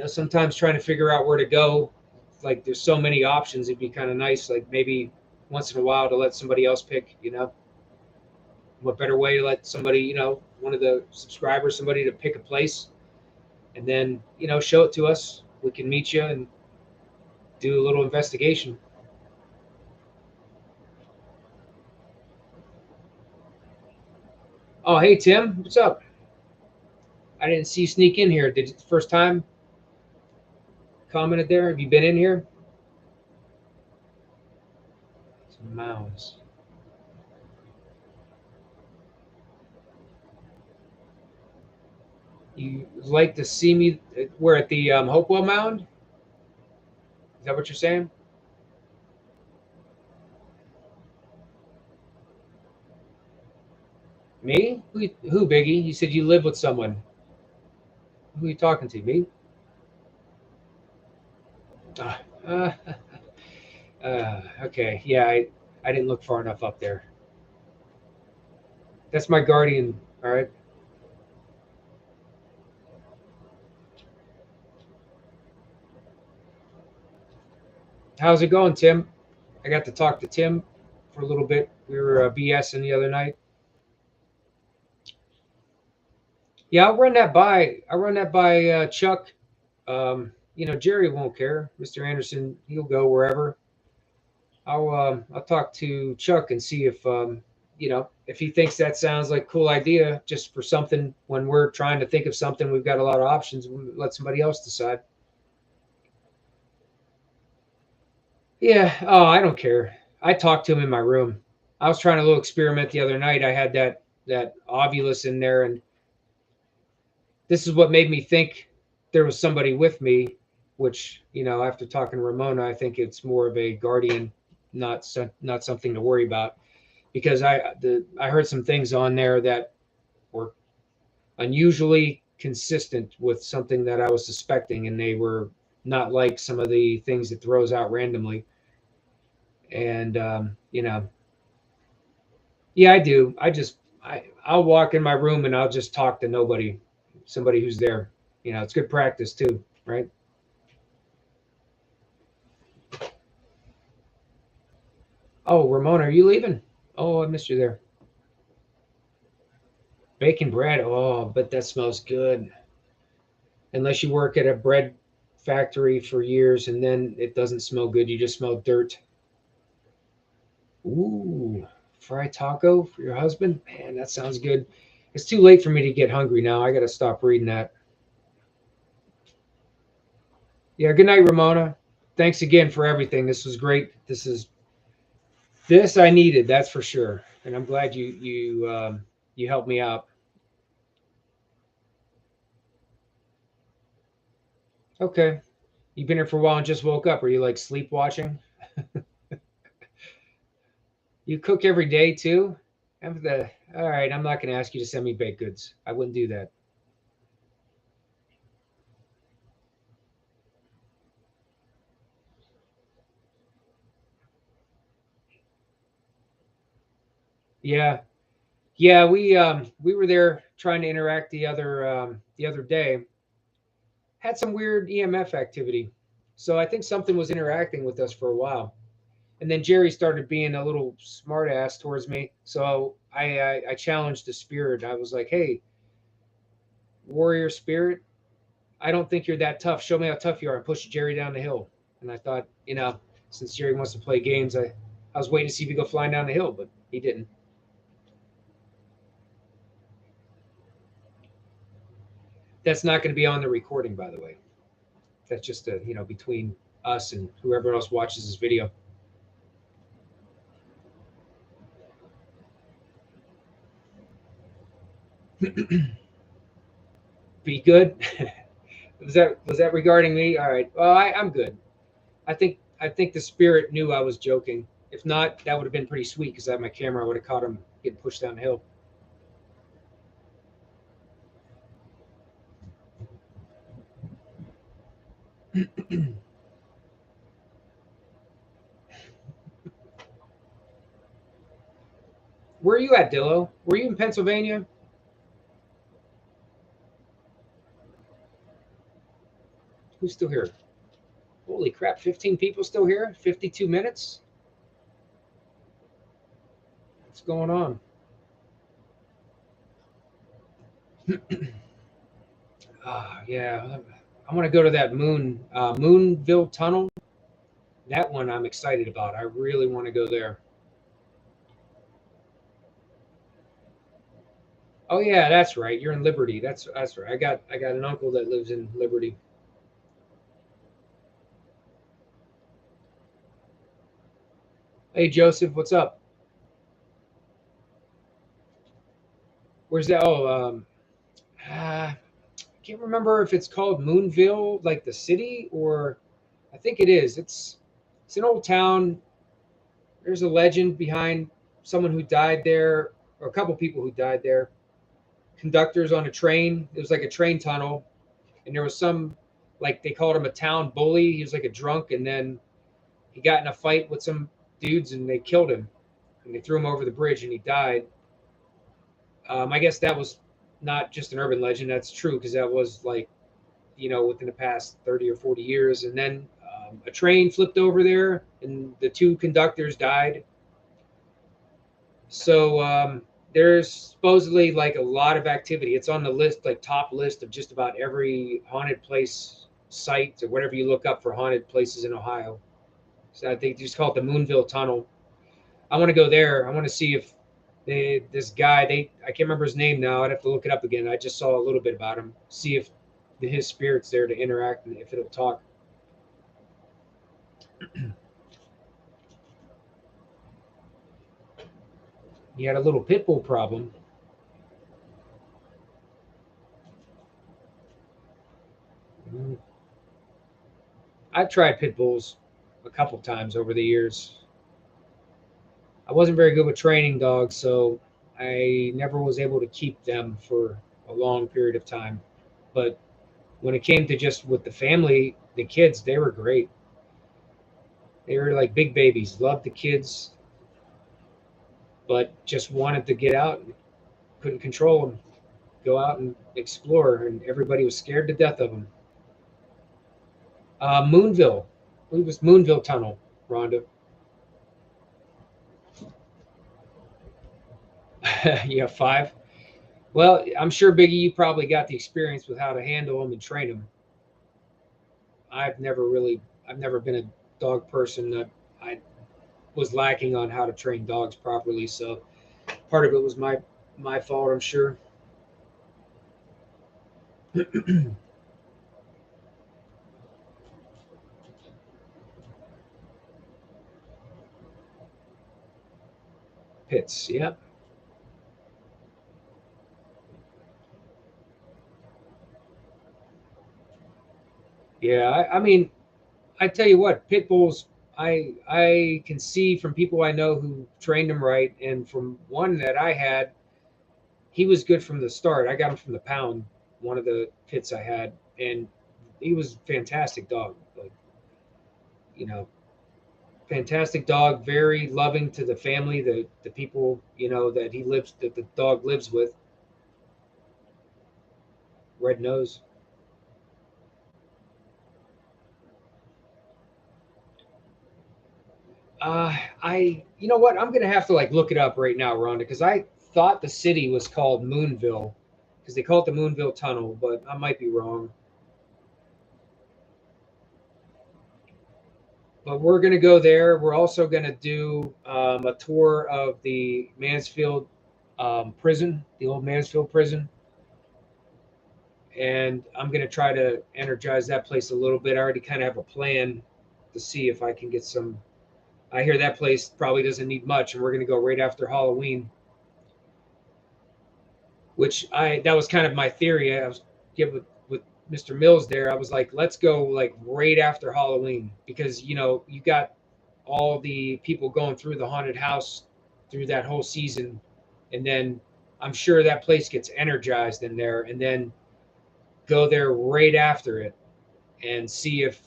Sometimes trying to figure out where to go, like there's so many options, it'd be kind of nice, like maybe once in a while to let somebody else pick. What better way to let somebody, one of the subscribers, somebody to pick a place, and then show it to us. We can meet you and do a little investigation. Oh, hey Tim, what's up? I didn't see you sneak in here. Did you first time commented there? Have you been in here? Some mounds. You like to see me? We're at the Hopewell Mound. Is that what you're saying? Me? Who, Biggie? You said you live with someone. Who are you talking to? Me? Uh, uh, okay. Yeah, I didn't look far enough up there. That's my guardian. All right. How's it going, Tim? I got to talk to Tim for a little bit. We were BSing the other night. Yeah, I'll run that by Chuck. Jerry won't care. Mr. Anderson, he'll go wherever. I'll talk to Chuck and see if he thinks that sounds like a cool idea, just for something when we're trying to think of something. We've got a lot of options. We'll let somebody else decide. Yeah. Oh, I don't care. I talked to him in my room. I was trying a little experiment the other night. I had that Ovulus in there, and this is what made me think there was somebody with me. Which after talking to Ramona, I think it's more of a guardian, not something to worry about, because I heard some things on there that were unusually consistent with something that I was suspecting, and they were not like some of the things it throws out randomly. And yeah, I do. I'll walk in my room and I'll just talk to nobody, somebody who's there. It's good practice too, right? Oh, Ramona, are you leaving? Oh, I missed you there. Bacon bread. Oh, but that smells good. Unless you work at a bread factory for years and then it doesn't smell good. You just smell dirt. Ooh, fried taco for your husband? Man, that sounds good. It's too late for me to get hungry now. I got to stop reading that. Yeah, good night, Ramona. Thanks again for everything. This was great. This I needed, that's for sure. and I'm glad you helped me out. Okay, you've been here for a while and just woke up. Are you like sleep watching? You cook every day too? All right, I'm not going to ask you to send me baked goods. I wouldn't do that. Yeah, yeah. We were there trying to interact the other day. Had some weird EMF activity, so I think something was interacting with us for a while. And then Jerry started being a little smart ass towards me. So I challenged the spirit. I was like, "Hey, warrior spirit, I don't think you're that tough. Show me how tough you are." And pushed Jerry down the hill. And I thought, since Jerry wants to play games, I was waiting to see if he go flying down the hill, but he didn't. That's not going to be on the recording, by the way. That's just between us and whoever else watches this video. Be good. Was that regarding me? All right. Well, I'm good. I think the spirit knew I was joking. If not, that would have been pretty sweet because I had my camera. I would have caught him getting pushed down the hill. Where are you at, Dillo? Were you in Pennsylvania? Who's still here? Holy crap! 15 people still here. 52 minutes. What's going on? Yeah. I want to go to that Moonville Tunnel. That one I'm excited about. I really want to go there. Oh yeah, that's right. You're in Liberty. That's right. I got an uncle that lives in Liberty. Hey Joseph, what's up? Where's that? Oh, I can't remember if it's called Moonville, like the city, or I think it is. It's an old town. There's a legend behind someone who died there, or a couple people who died there. Conductors on a train. It was like a train tunnel, and there was some, like they called him a town bully. He was like a drunk, and then he got in a fight with some dudes, and they killed him, and they threw him over the bridge, and he died. I guess that was not just an urban legend. That's true because that was like within the past 30 or 40 years. And then a train flipped over there and the two conductors died. So there's supposedly like a lot of activity. It's on the list, like top list of just about every haunted place site or whatever you look up for haunted places in Ohio. So I think they just call it the Moonville Tunnel. I want to go there. I want to see if this guy, I can't remember his name now. I'd have to look it up again. I just saw a little bit about him. See if his spirit's there to interact and if it'll talk. He had a little pit bull problem. I've tried pit bulls a couple times over the years. I wasn't very good with training dogs, so I never was able to keep them for a long period of time. But when it came to just with the family, the kids, they were great. They were like big babies, loved the kids, but just wanted to get out and couldn't control them, go out and explore, and everybody was scared to death of them. Moonville, I believe it was Moonville Tunnel, Rhonda. You have five. Well, I'm sure Biggie, you probably got the experience with how to handle them and train them. I've never been a dog person. That I was lacking on how to train dogs properly. So part of it was my fault, I'm sure. pits. Yeah. Yeah. I mean, I tell you what, pit bulls. I can see from people I know who trained them right, and from one that I had, he was good from the start. I got him from the pound, one of the pits I had, and he was a fantastic dog. Like, you know, fantastic dog, very loving to the family, the people, that the dog lives with. Red nose. You know what? I'm gonna have to like look it up right now, Rhonda, because I thought the city was called Moonville, because they call it the Moonville Tunnel, but I might be wrong. But we're gonna go there. We're also gonna do a tour of the Mansfield prison, the old Mansfield prison, and I'm gonna try to energize that place a little bit. I already kind of have a plan to see if I can get some. I hear that place probably doesn't need much, and we're gonna go right after Halloween, which I that was kind of my theory. I was give with Mr. Mills there. I was like, let's go like right after Halloween, because you got all the people going through the haunted house through that whole season, and then I'm sure that place gets energized in there, and then go there right after it and see if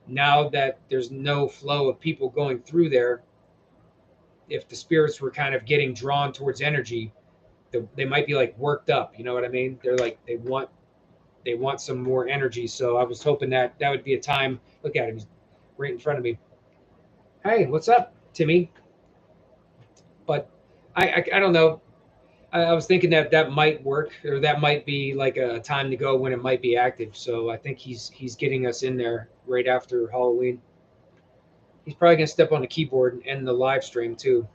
now that there's no flow of people going through there, if the spirits were kind of getting drawn towards energy, they might be like worked up. You know what I mean? They're like they want some more energy. So I was hoping that that would be a time. Look at him, he's right in front of me. Hey, what's up, Timmy? But I don't know. I was thinking that that might work, or that might be like a time to go when it might be active. So I think he's getting us in there right after Halloween. He's probably gonna step on the keyboard and end the live stream too.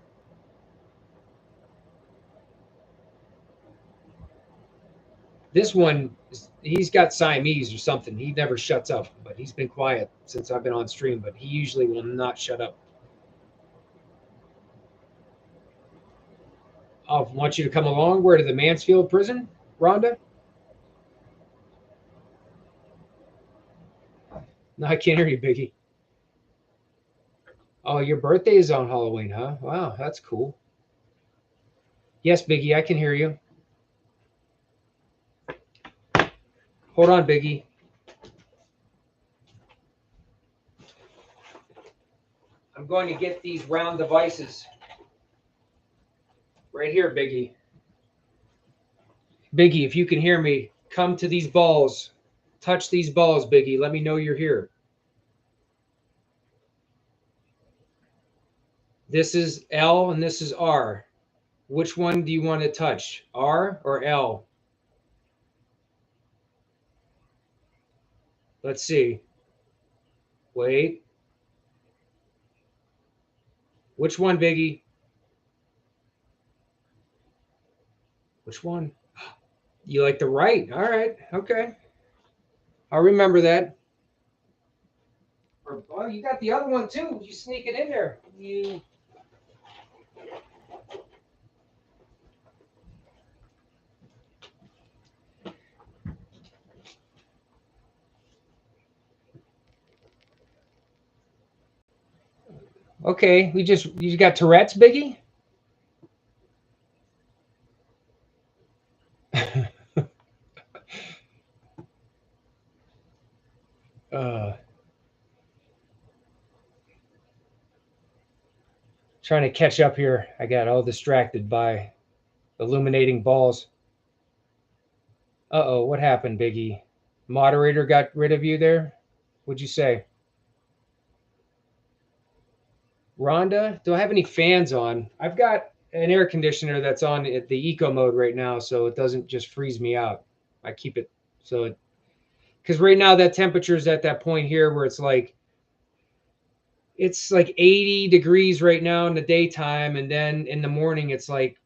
This one, he's got Siamese or something. He never shuts up, but he's been quiet since I've been on stream. But he usually will not shut up. I want you to come along. Where to the Mansfield prison, Rhonda? No, I can't hear you, Biggie. Oh, your birthday is on Halloween, huh? Wow, that's cool. Yes, Biggie, I can hear you. Hold on, Biggie. I'm going to get these round devices right here, Biggie. Biggie, if you can hear me, come to these balls. Touch these balls, Biggie. Let me know you're here. This is L and this is R. Which one do you want to touch? R or L? Let's see. Wait. Which one, Biggie? Which one? You like the right. All right. Okay. I'll remember that. Oh, you got the other one too. You sneak it in there. You. Okay. You got Tourette's, Biggie? uh, Trying to catch up here. I got all distracted by illuminating balls. Uh-oh, what happened, Biggie? Moderator got rid of you there? What'd you say? Rhonda, do I have any fans on? I've got an air conditioner that's on the eco mode right now, so it doesn't just freeze me out. I keep it so it, because right now that temperature is at that point here where it's like 80 degrees right now in the daytime, and then in the morning it's like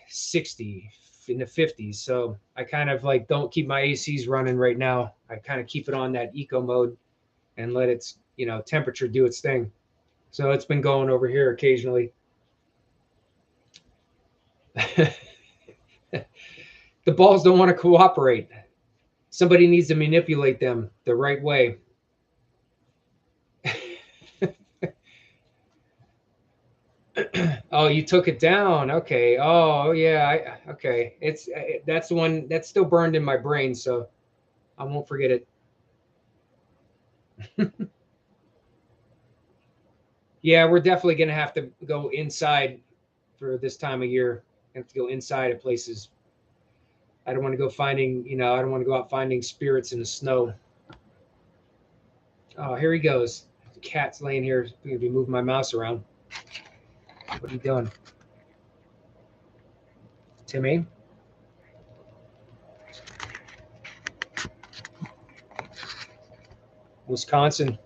60 in the 50s. So I kind of like don't keep my ACs running right now. I kind of keep it on that eco mode and let its temperature do its thing. So it's been going over here occasionally. The balls don't want to cooperate. Somebody needs to manipulate them the right way. Oh, you took it down. Okay. Oh, yeah. Okay. That's the one that's still burned in my brain, so I won't forget it. Yeah, we're definitely gonna have to go inside for this time of year. Have to go inside of places. I don't want to go finding, I don't want to go out finding spirits in the snow. Oh, here he goes. The cat's laying here. I'm gonna be moving my mouse around. What are you doing, Timmy? Wisconsin.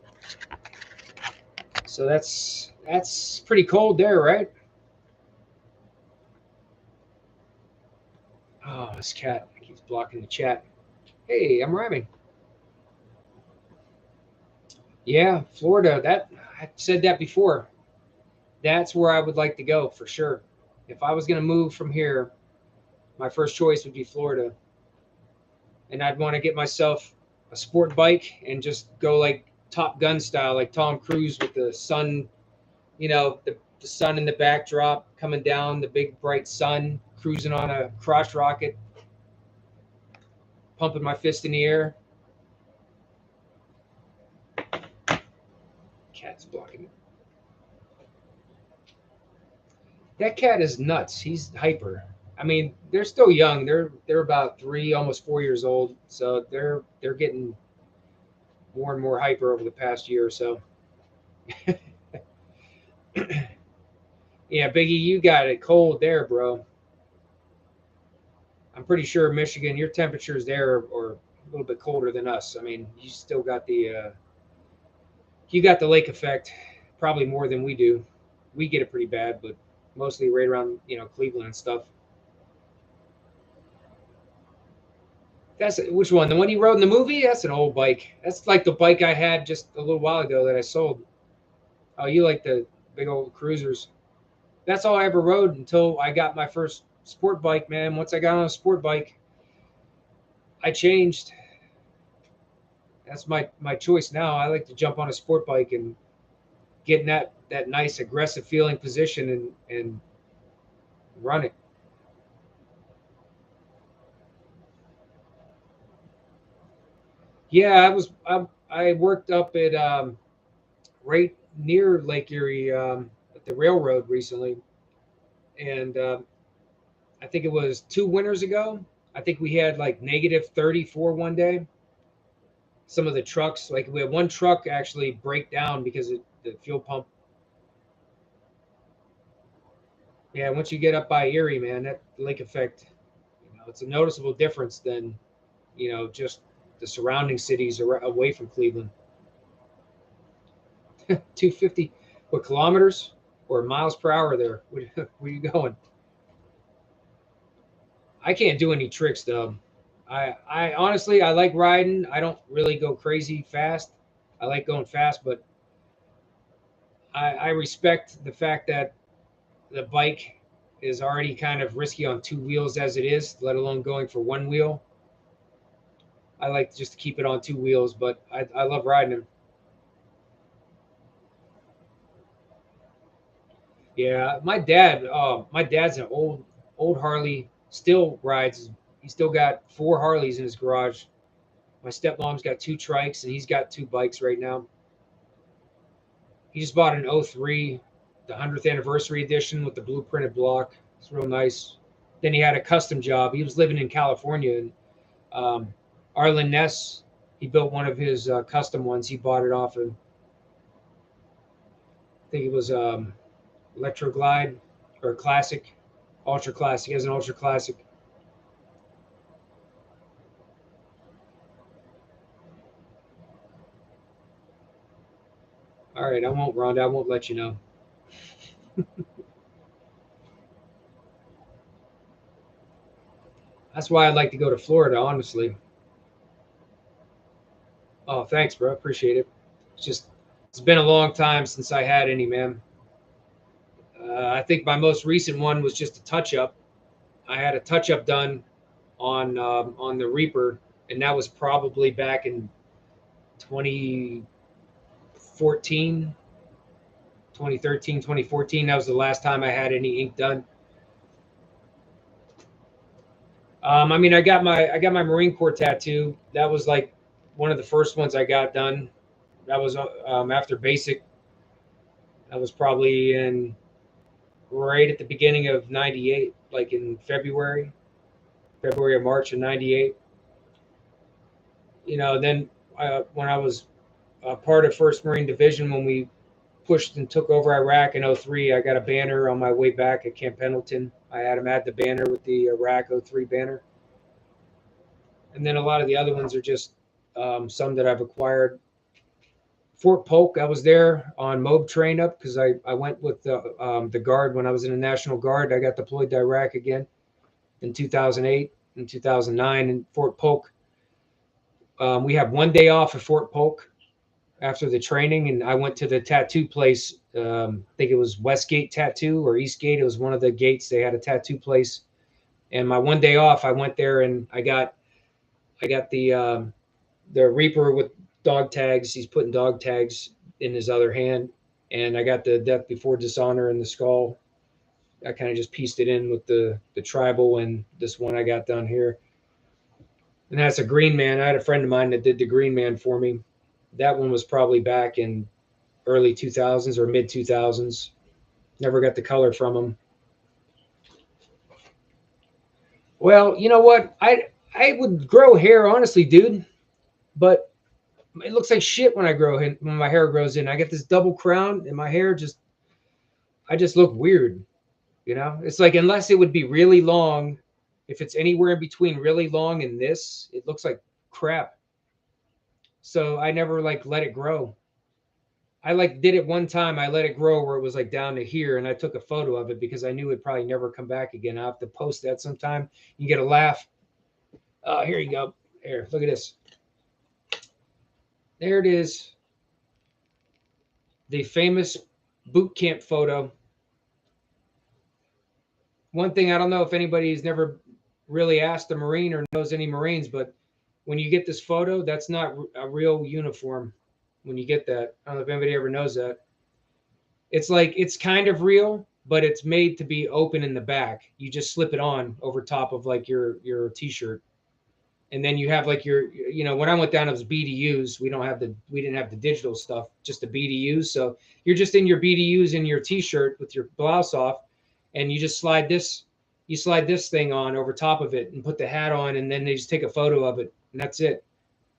So that's pretty cold there, right? Oh, this cat keeps blocking the chat. Hey, I'm rhyming. Yeah, Florida. That I said that before. That's where I would like to go for sure. If I was going to move from here, my first choice would be Florida, and I'd want to get myself a sport bike and just go like Top Gun style, like Tom Cruise with the sun, the sun in the backdrop coming down, the big bright sun, cruising on a crotch rocket, pumping my fist in the air. Cat's blocking it. That cat is nuts. He's hyper. I mean, they're still young. They're about 3, almost 4 years old. So they're getting more and more hyper over the past year or so. Yeah, Biggie, you got it cold there, bro. I'm pretty sure Michigan, your temperatures there are a little bit colder than us. I mean, you still got the lake effect, probably more than we do. We get it pretty bad, but mostly right around Cleveland and stuff. That's which one? The one you rode in the movie? That's an old bike. That's like the bike I had just a little while ago that I sold. Oh, you like the big old cruisers? That's all I ever rode until I got my first sport bike, man. Once I got on a sport bike, I changed. That's my choice now. I like to jump on a sport bike and get in that nice aggressive feeling position and run it. Yeah, I worked up at right near Lake Erie at the railroad recently, and I think it was 2 winters ago. I think we had like -34 one day. Some of the trucks, like we had one truck actually break down because the fuel pump. Yeah, once you get up by Erie, man, that lake effect, it's a noticeable difference than just the surrounding cities away from Cleveland. 250, what, kilometers or miles per hour there? Where are you going? I can't do any tricks though. I honestly I like riding. I don't really go crazy fast. I like going fast, but I respect the fact that the bike is already kind of risky on 2 wheels as it is, let alone going for one wheel. I like just to keep it on 2 wheels, but I love riding them. Yeah, my dad's an old Harley, still rides. He still got 4 Harleys in his garage. My stepmom's got 2 trikes, and he's got 2 bikes right now. He just bought an '03, the 100th anniversary edition with the blueprinted block. It's real nice. Then he had a custom job. He was living in California, and Arlen Ness, he built one of his custom ones. He bought it off of, I think it was Electro Glide or Classic, Ultra Classic. He has an Ultra Classic. All right, I won't, Rhonda. I won't let you know. That's why I'd like to go to Florida, honestly. Oh, thanks, bro. Appreciate it. It's been a long time since I had any, man. I think my most recent one was just a touch up. I had a touch up done on the Reaper, and that was probably back in 2014, 2013, 2014. That was the last time I had any ink done. I mean, I got my Marine Corps tattoo. That was like one of the first ones I got done. That was after basic. That was probably in right at the beginning of '98, like in February or March of '98. Then when I was part of First Marine Division, when we pushed and took over Iraq in '03, I got a banner on my way back at Camp Pendleton. I had him add the banner with the Iraq '03 banner. And then a lot of the other ones are just some that I've acquired. Fort Polk, I was there on MOB train up because I went with the Guard when I was in the National Guard. I got deployed to Iraq again in 2008 and 2009 in Fort Polk. We have one day off at Fort Polk after the training, and I went to the tattoo place. I think it was Westgate Tattoo or Eastgate. It was one of the gates. They had a tattoo place, and my one day off, I went there and I got the Reaper with dog tags. He's putting dog tags in his other hand, and I got the Death Before Dishonor in the skull. I kind of just pieced it in with the tribal and this one I got done here. And that's a Green Man. I had a friend of mine that did the Green Man for me. That one was probably back in early 2000s or mid 2000s. Never got the color from him. Well, you know what? I would grow hair, honestly, dude, but it looks like shit when when my hair grows in. I get this double crown, and my hair I just look weird. It's like unless it would be really long, if it's anywhere in between really long and this, it looks like crap. So I never like let it grow. I like did it one time. I let it grow where it was like down to here, and I took a photo of it because I knew it'd probably never come back again. I'll have to post that sometime. You get a laugh. Here you go. Here, look at this. There it is. The famous boot camp photo. One thing, I don't know if anybody's never really asked a Marine or knows any Marines, but when you get this photo, that's not a real uniform. When you get that, I don't know if anybody ever knows that. It's like it's kind of real, but it's made to be open in the back. You just slip it on over top of like your t-shirt, and then you have like when I went down, it was BDUs. We didn't have the digital stuff, just the BDUs. So you're just in your BDUs in your t-shirt with your blouse off, and you just slide this thing on over top of it and put the hat on, and then they just take a photo of it, and that's it.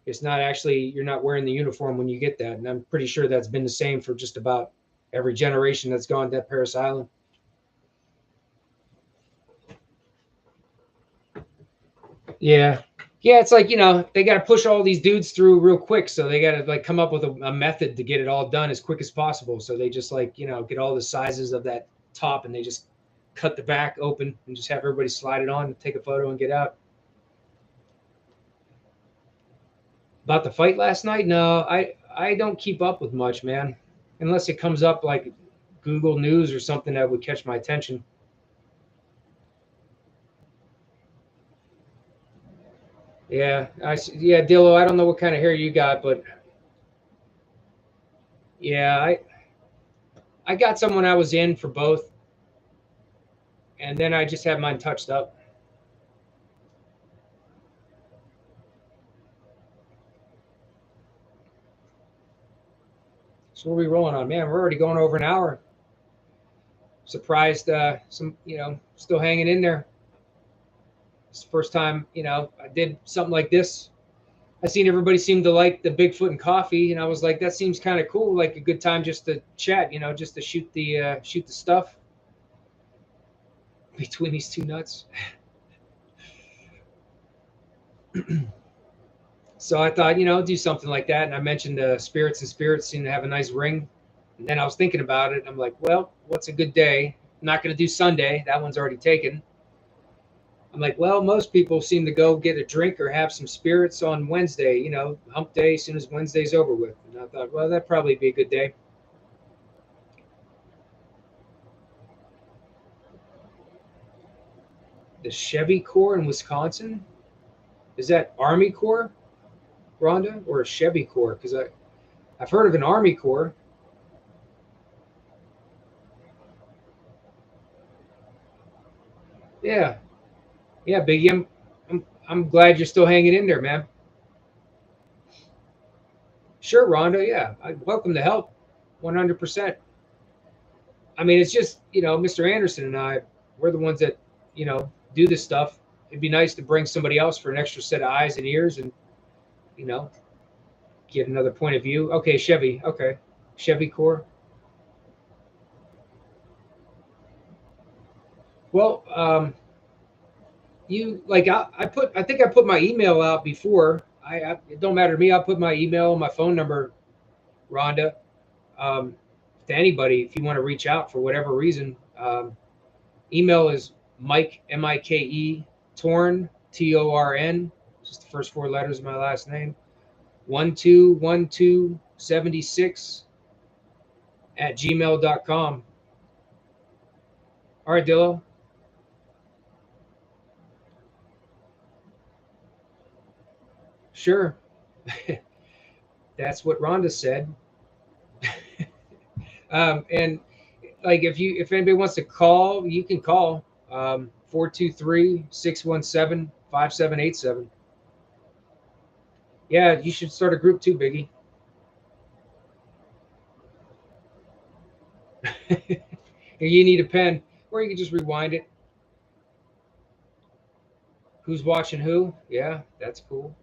It's not actually, you're not wearing the uniform when you get that. And I'm pretty sure that's been the same for just about every generation that's gone to Parris Island. Yeah. Yeah, it's like, they got to push all these dudes through real quick. So they got to like come up with a method to get it all done as quick as possible. So they just like, get all the sizes of that top, and they just cut the back open and just have everybody slide it on and take a photo and get out. About the fight last night? No, I don't keep up with much, man. Unless it comes up like Google News or something that would catch my attention. Yeah, yeah, Dillo, I don't know what kind of hair you got, but yeah, I got someone I was in for both, and then I just had mine touched up. So what are we rolling on, man? We're already going over an hour. Surprised, still hanging in there. It's the first time, I did something like this. I seen everybody seem to like the Bigfoot and coffee, and I was like, that seems kind of cool, like a good time just to chat, just to shoot the stuff between these two nuts. So I thought, do something like that, and I mentioned Spirits and Spirits seem to have a nice ring, and then I was thinking about it. I'm like, well, what's a good day? I'm not going to do Sunday. That one's already taken. I'm like, well, most people seem to go get a drink or have some spirits on Wednesday, hump day, as soon as Wednesday's over with. And I thought, well, that'd probably be a good day. The Chevy Corps in Wisconsin? Is that Army Corps, Rhonda, or a Chevy Corps? Because I've heard of an Army Corps. Yeah, yeah, Biggie. I'm glad you're still hanging in there, man. Sure, Rhonda. Yeah, I'd welcome to help, 100%. I mean, it's just Mr. Anderson and I, we're the ones that do this stuff. It'd be nice to bring somebody else for an extra set of eyes and ears, and you know get another point of view. Okay, Chevy. Okay, Chevy Core. Well, you like I think I put my email out before. It don't matter to me. I'll put my email, my phone number, Rhonda, um, to anybody if you want to reach out for whatever reason. Email is Mike Mike Torn Torn, just the first four letters of my last name. 121276 at gmail.com. All right, Dillo. Sure. That's what Rhonda said. And like if anybody wants to call, you can call 423 Yeah, you should start a group too, Biggie. You need a pen, or you can just rewind it. Who's watching who? Yeah, that's cool.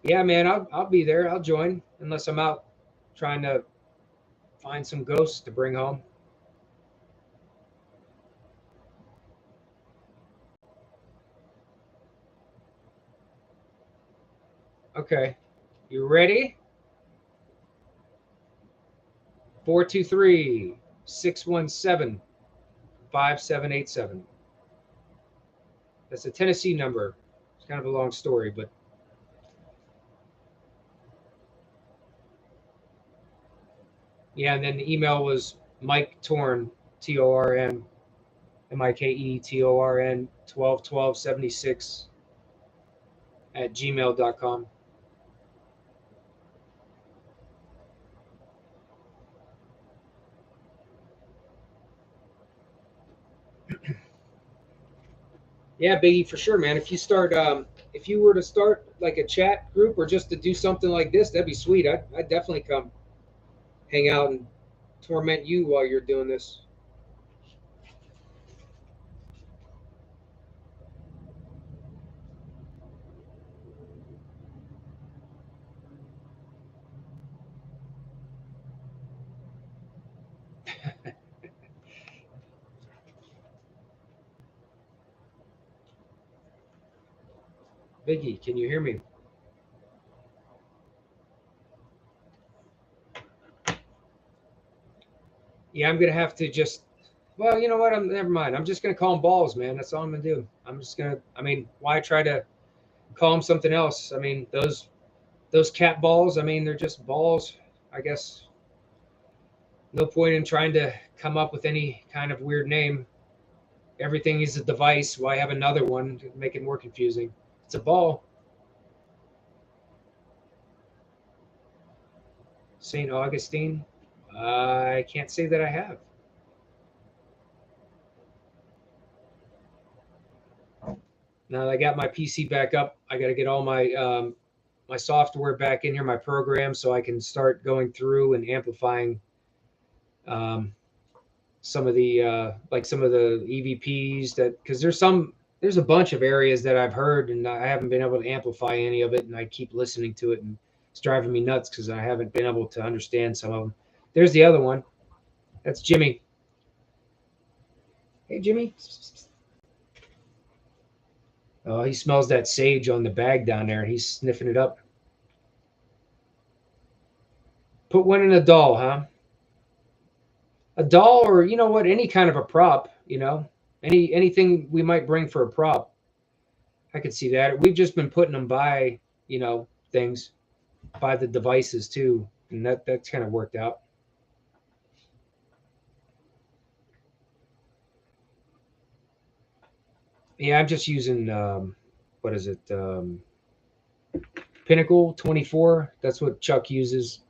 Yeah, man, I'll be there. I'll join unless I'm out trying to find some ghosts to bring home. Okay, you ready? 423 617 5787. That's a Tennessee number. It's kind of a long story, but yeah. And then the email was Mike Torn, Torn, Mike Torn 121276 at gmail.com. Yeah, Biggie, for sure, man. If you were to start like a chat group or just to do something like this, that'd be sweet. I'd definitely come hang out and torment you while you're doing this. Biggie, can you hear me? Yeah, I'm gonna have to just. Well, you know what? Never mind. I'm just gonna call them balls, man. That's all I'm gonna do. I'm just gonna. I mean, why try to call them something else? I mean, those cat balls. I mean, they're just balls. I guess no point in trying to come up with any kind of weird name. Everything is a device. Why have another one to make it more confusing? It's a ball. St. Augustine. I can't say that I have. Now that I got my PC back up, I got to get all my software back in here, my program, so I can start going through and amplifying um, some of the some of the EVPs that because there's a bunch of areas that I've heard and I haven't been able to amplify any of it, and I keep listening to it and it's driving me nuts because I haven't been able to understand some of them. There's the other one. That's Jimmy. Hey, Jimmy. Oh, he smells that sage on the bag down there and he's sniffing it up. Put one in a doll, huh? A doll, or you know what, any kind of a prop, anything we might bring for a prop. I could see that. We've just been putting them by, things, by the devices too, and that's kind of worked out. Yeah, I'm just using what is it? Pinnacle 24. That's what Chuck uses.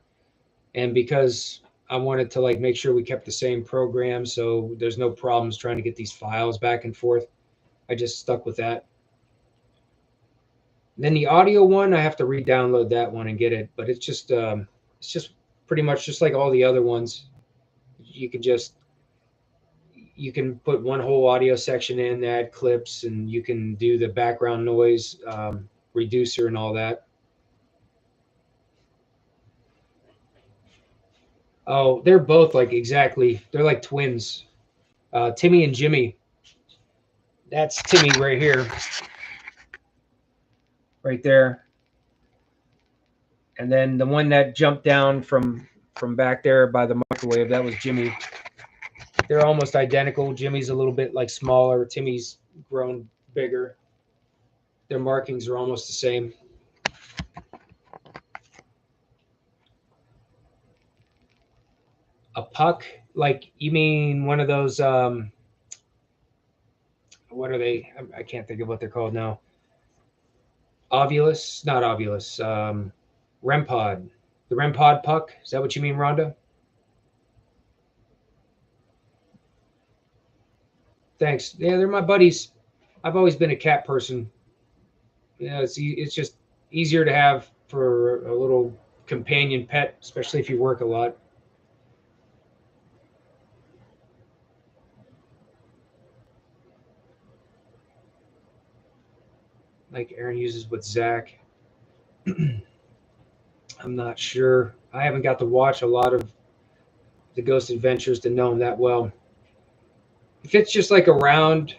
And because I wanted to like make sure we kept the same program so there's no problems trying to get these files back and forth, I just stuck with that. Then the audio one, I have to re-download that one and get it, but it's just pretty much just like all the other ones. You can just you can put one whole audio section in, add clips, and you can do the background noise reducer and all that. Oh, they're both like exactly. They're like twins. Timmy and Jimmy. That's Timmy right here, right there. And then the one that jumped down from back there by the microwave, that was Jimmy. They're almost identical. Jimmy's a little bit like smaller. Timmy's grown bigger. Their markings are almost the same. A puck, like you mean one of those? What are they? I can't think of what they're called now. Ovulus, not ovulus. REM-pod. The REM-pod puck. Is that what you mean, Rhonda? Thanks. Yeah, they're my buddies. I've always been a cat person. Yeah, it's just easier to have for a little companion pet, especially if you work a lot. Like Aaron uses with Zach. I'm not sure. I haven't got to watch a lot of the Ghost Adventures to know him that well. If it's just like a round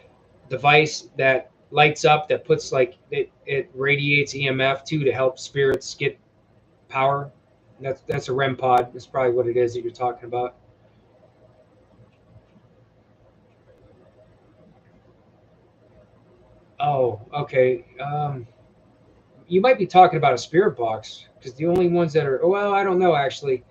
device that lights up, that puts like it radiates EMF too to help spirits get power. That's a REM pod. That's probably what it is that you're talking about. Oh, okay. You might be talking about a spirit box because the only ones that are well, I don't know actually.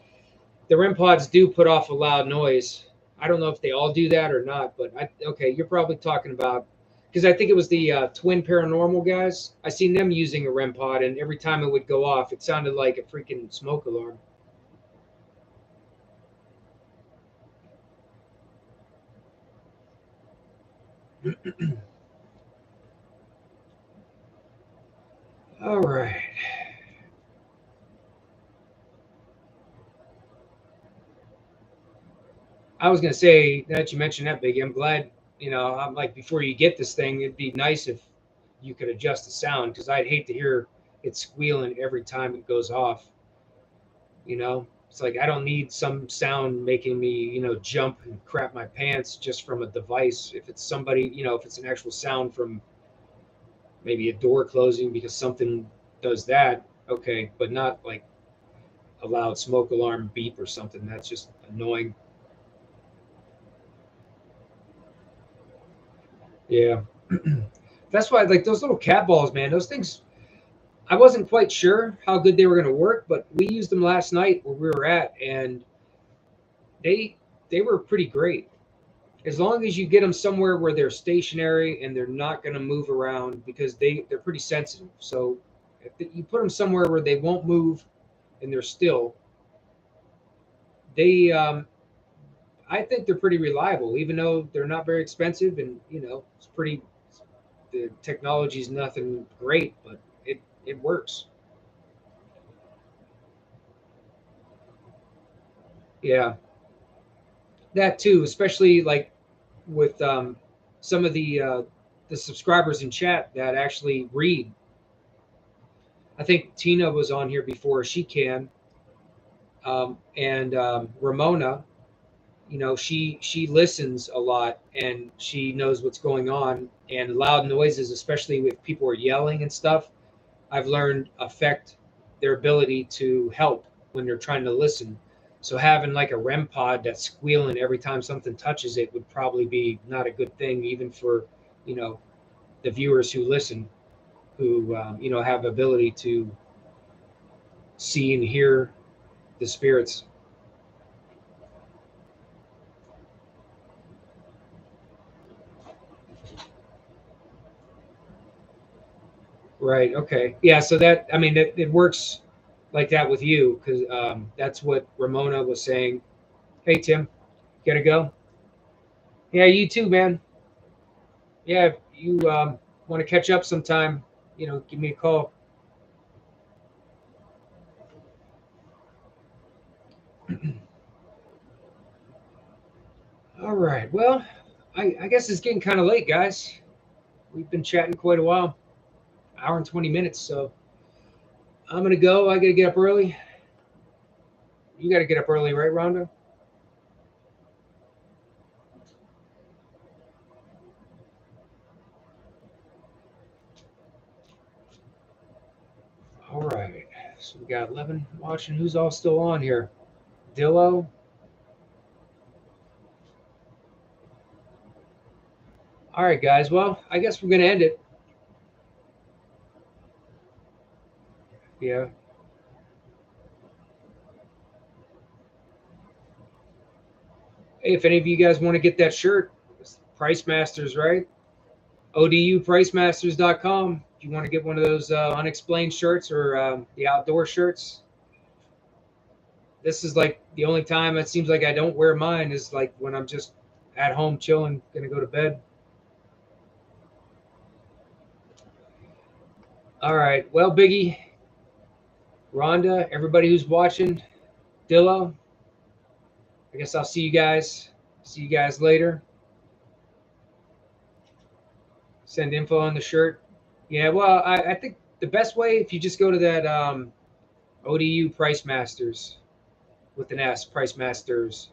The REM pods do put off a loud noise. I don't know if they all do that or not, but okay, you're probably talking about because I think it was the twin paranormal guys. I seen them using a REM pod, and every time it would go off, it sounded like a freaking smoke alarm. All right. I was gonna say that you mentioned that, Biggie. I'm glad. I'm like before you get this thing, it'd be nice if you could adjust the sound because I'd hate to hear it squealing every time it goes off. It's like I don't need some sound making me jump and crap my pants just from a device. If it's somebody, if it's an actual sound from maybe a door closing because something does that, okay, but not like a loud smoke alarm beep or something. That's just annoying. Yeah. That's why like those little cat balls, man, those things I wasn't quite sure how good they were going to work, but we used them last night where we were at, and they they were pretty great. As long as you get them somewhere where they're stationary and they're not going to move around because they're pretty sensitive. So if you put them somewhere where they won't move and they're still, they I think they're pretty reliable, even though they're not very expensive and it's pretty. The technology is nothing great, but it works. Yeah, that too, especially like with some of the subscribers in chat that actually read. I think Tina was on here before. She can, and Ramona. She listens a lot and she knows what's going on. And loud noises, especially if people are yelling and stuff, I've learned affect their ability to help when they're trying to listen. So having like a REM pod that's squealing every time something touches it would probably be not a good thing, even for you know the viewers who listen, who have ability to see and hear the spirits. Right. Okay. Yeah. So that, I mean, it works like that with you because that's what Ramona was saying. Hey, Tim, gotta go. Yeah, you too, man. Yeah, if you want to catch up sometime, give me a call. All right. Well, I guess it's getting kind of late, guys. We've been chatting quite a while, hour and 20 minutes. So I'm gonna go. I gotta get up early. You gotta get up early, right, Rhonda? All right. So we got 11 watching. Who's all still on here? Dillo. All right, guys. Well, I guess we're gonna end it. Yeah. Hey, if any of you guys want to get that shirt, it's Price Masters, right? ODUPricemasters.com. If you want to get one of those unexplained shirts or the outdoor shirts, this is like the only time it seems like I don't wear mine is like when I'm just at home chilling, gonna go to bed. All right. Well, Biggie, Rhonda, everybody who's watching, Dillo, I guess I'll see you guys. See you guys later. Send info on the shirt. Yeah, well, I think the best way if you just go to that ODU Price Masters with an S, Price Masters,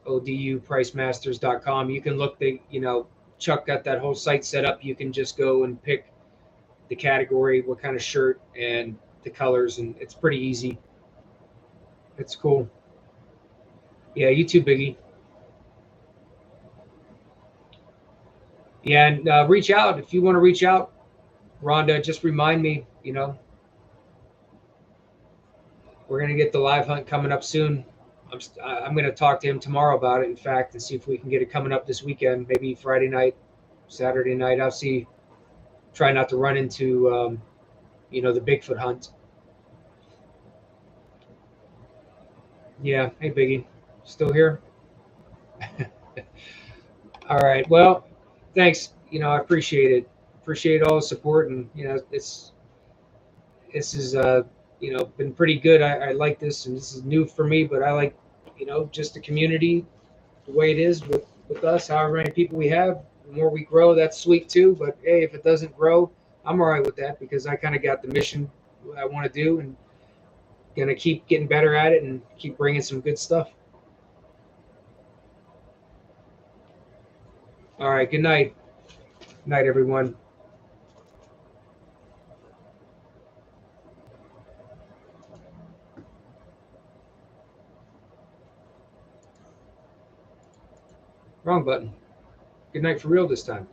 ODUPricemasters.com. You can look Chuck got that whole site set up. You can just go and pick the category, what kind of shirt, and the colors, and it's pretty easy. It's cool. Yeah, you too, Biggie. Yeah, and reach out if you want to reach out, Rhonda. Just remind me. We're gonna get the live hunt coming up soon. I'm gonna talk to him tomorrow about it. In fact, and see if we can get it coming up this weekend. Maybe Friday night, Saturday night. I'll see. Try not to run into the Bigfoot hunt. Yeah. Hey, Biggie. Still here? All right. Well, thanks. I appreciate it. Appreciate all the support, and this is been pretty good. I like this, and this is new for me, but I like just the community the way it is with us. However many people we have, the more we grow, that's sweet too. But hey, if it doesn't grow, I'm all right with that because I kind of got the mission I want to do, and gonna keep getting better at it and keep bringing some good stuff. All right. Good night. Night, everyone. Wrong button. Good night for real this time.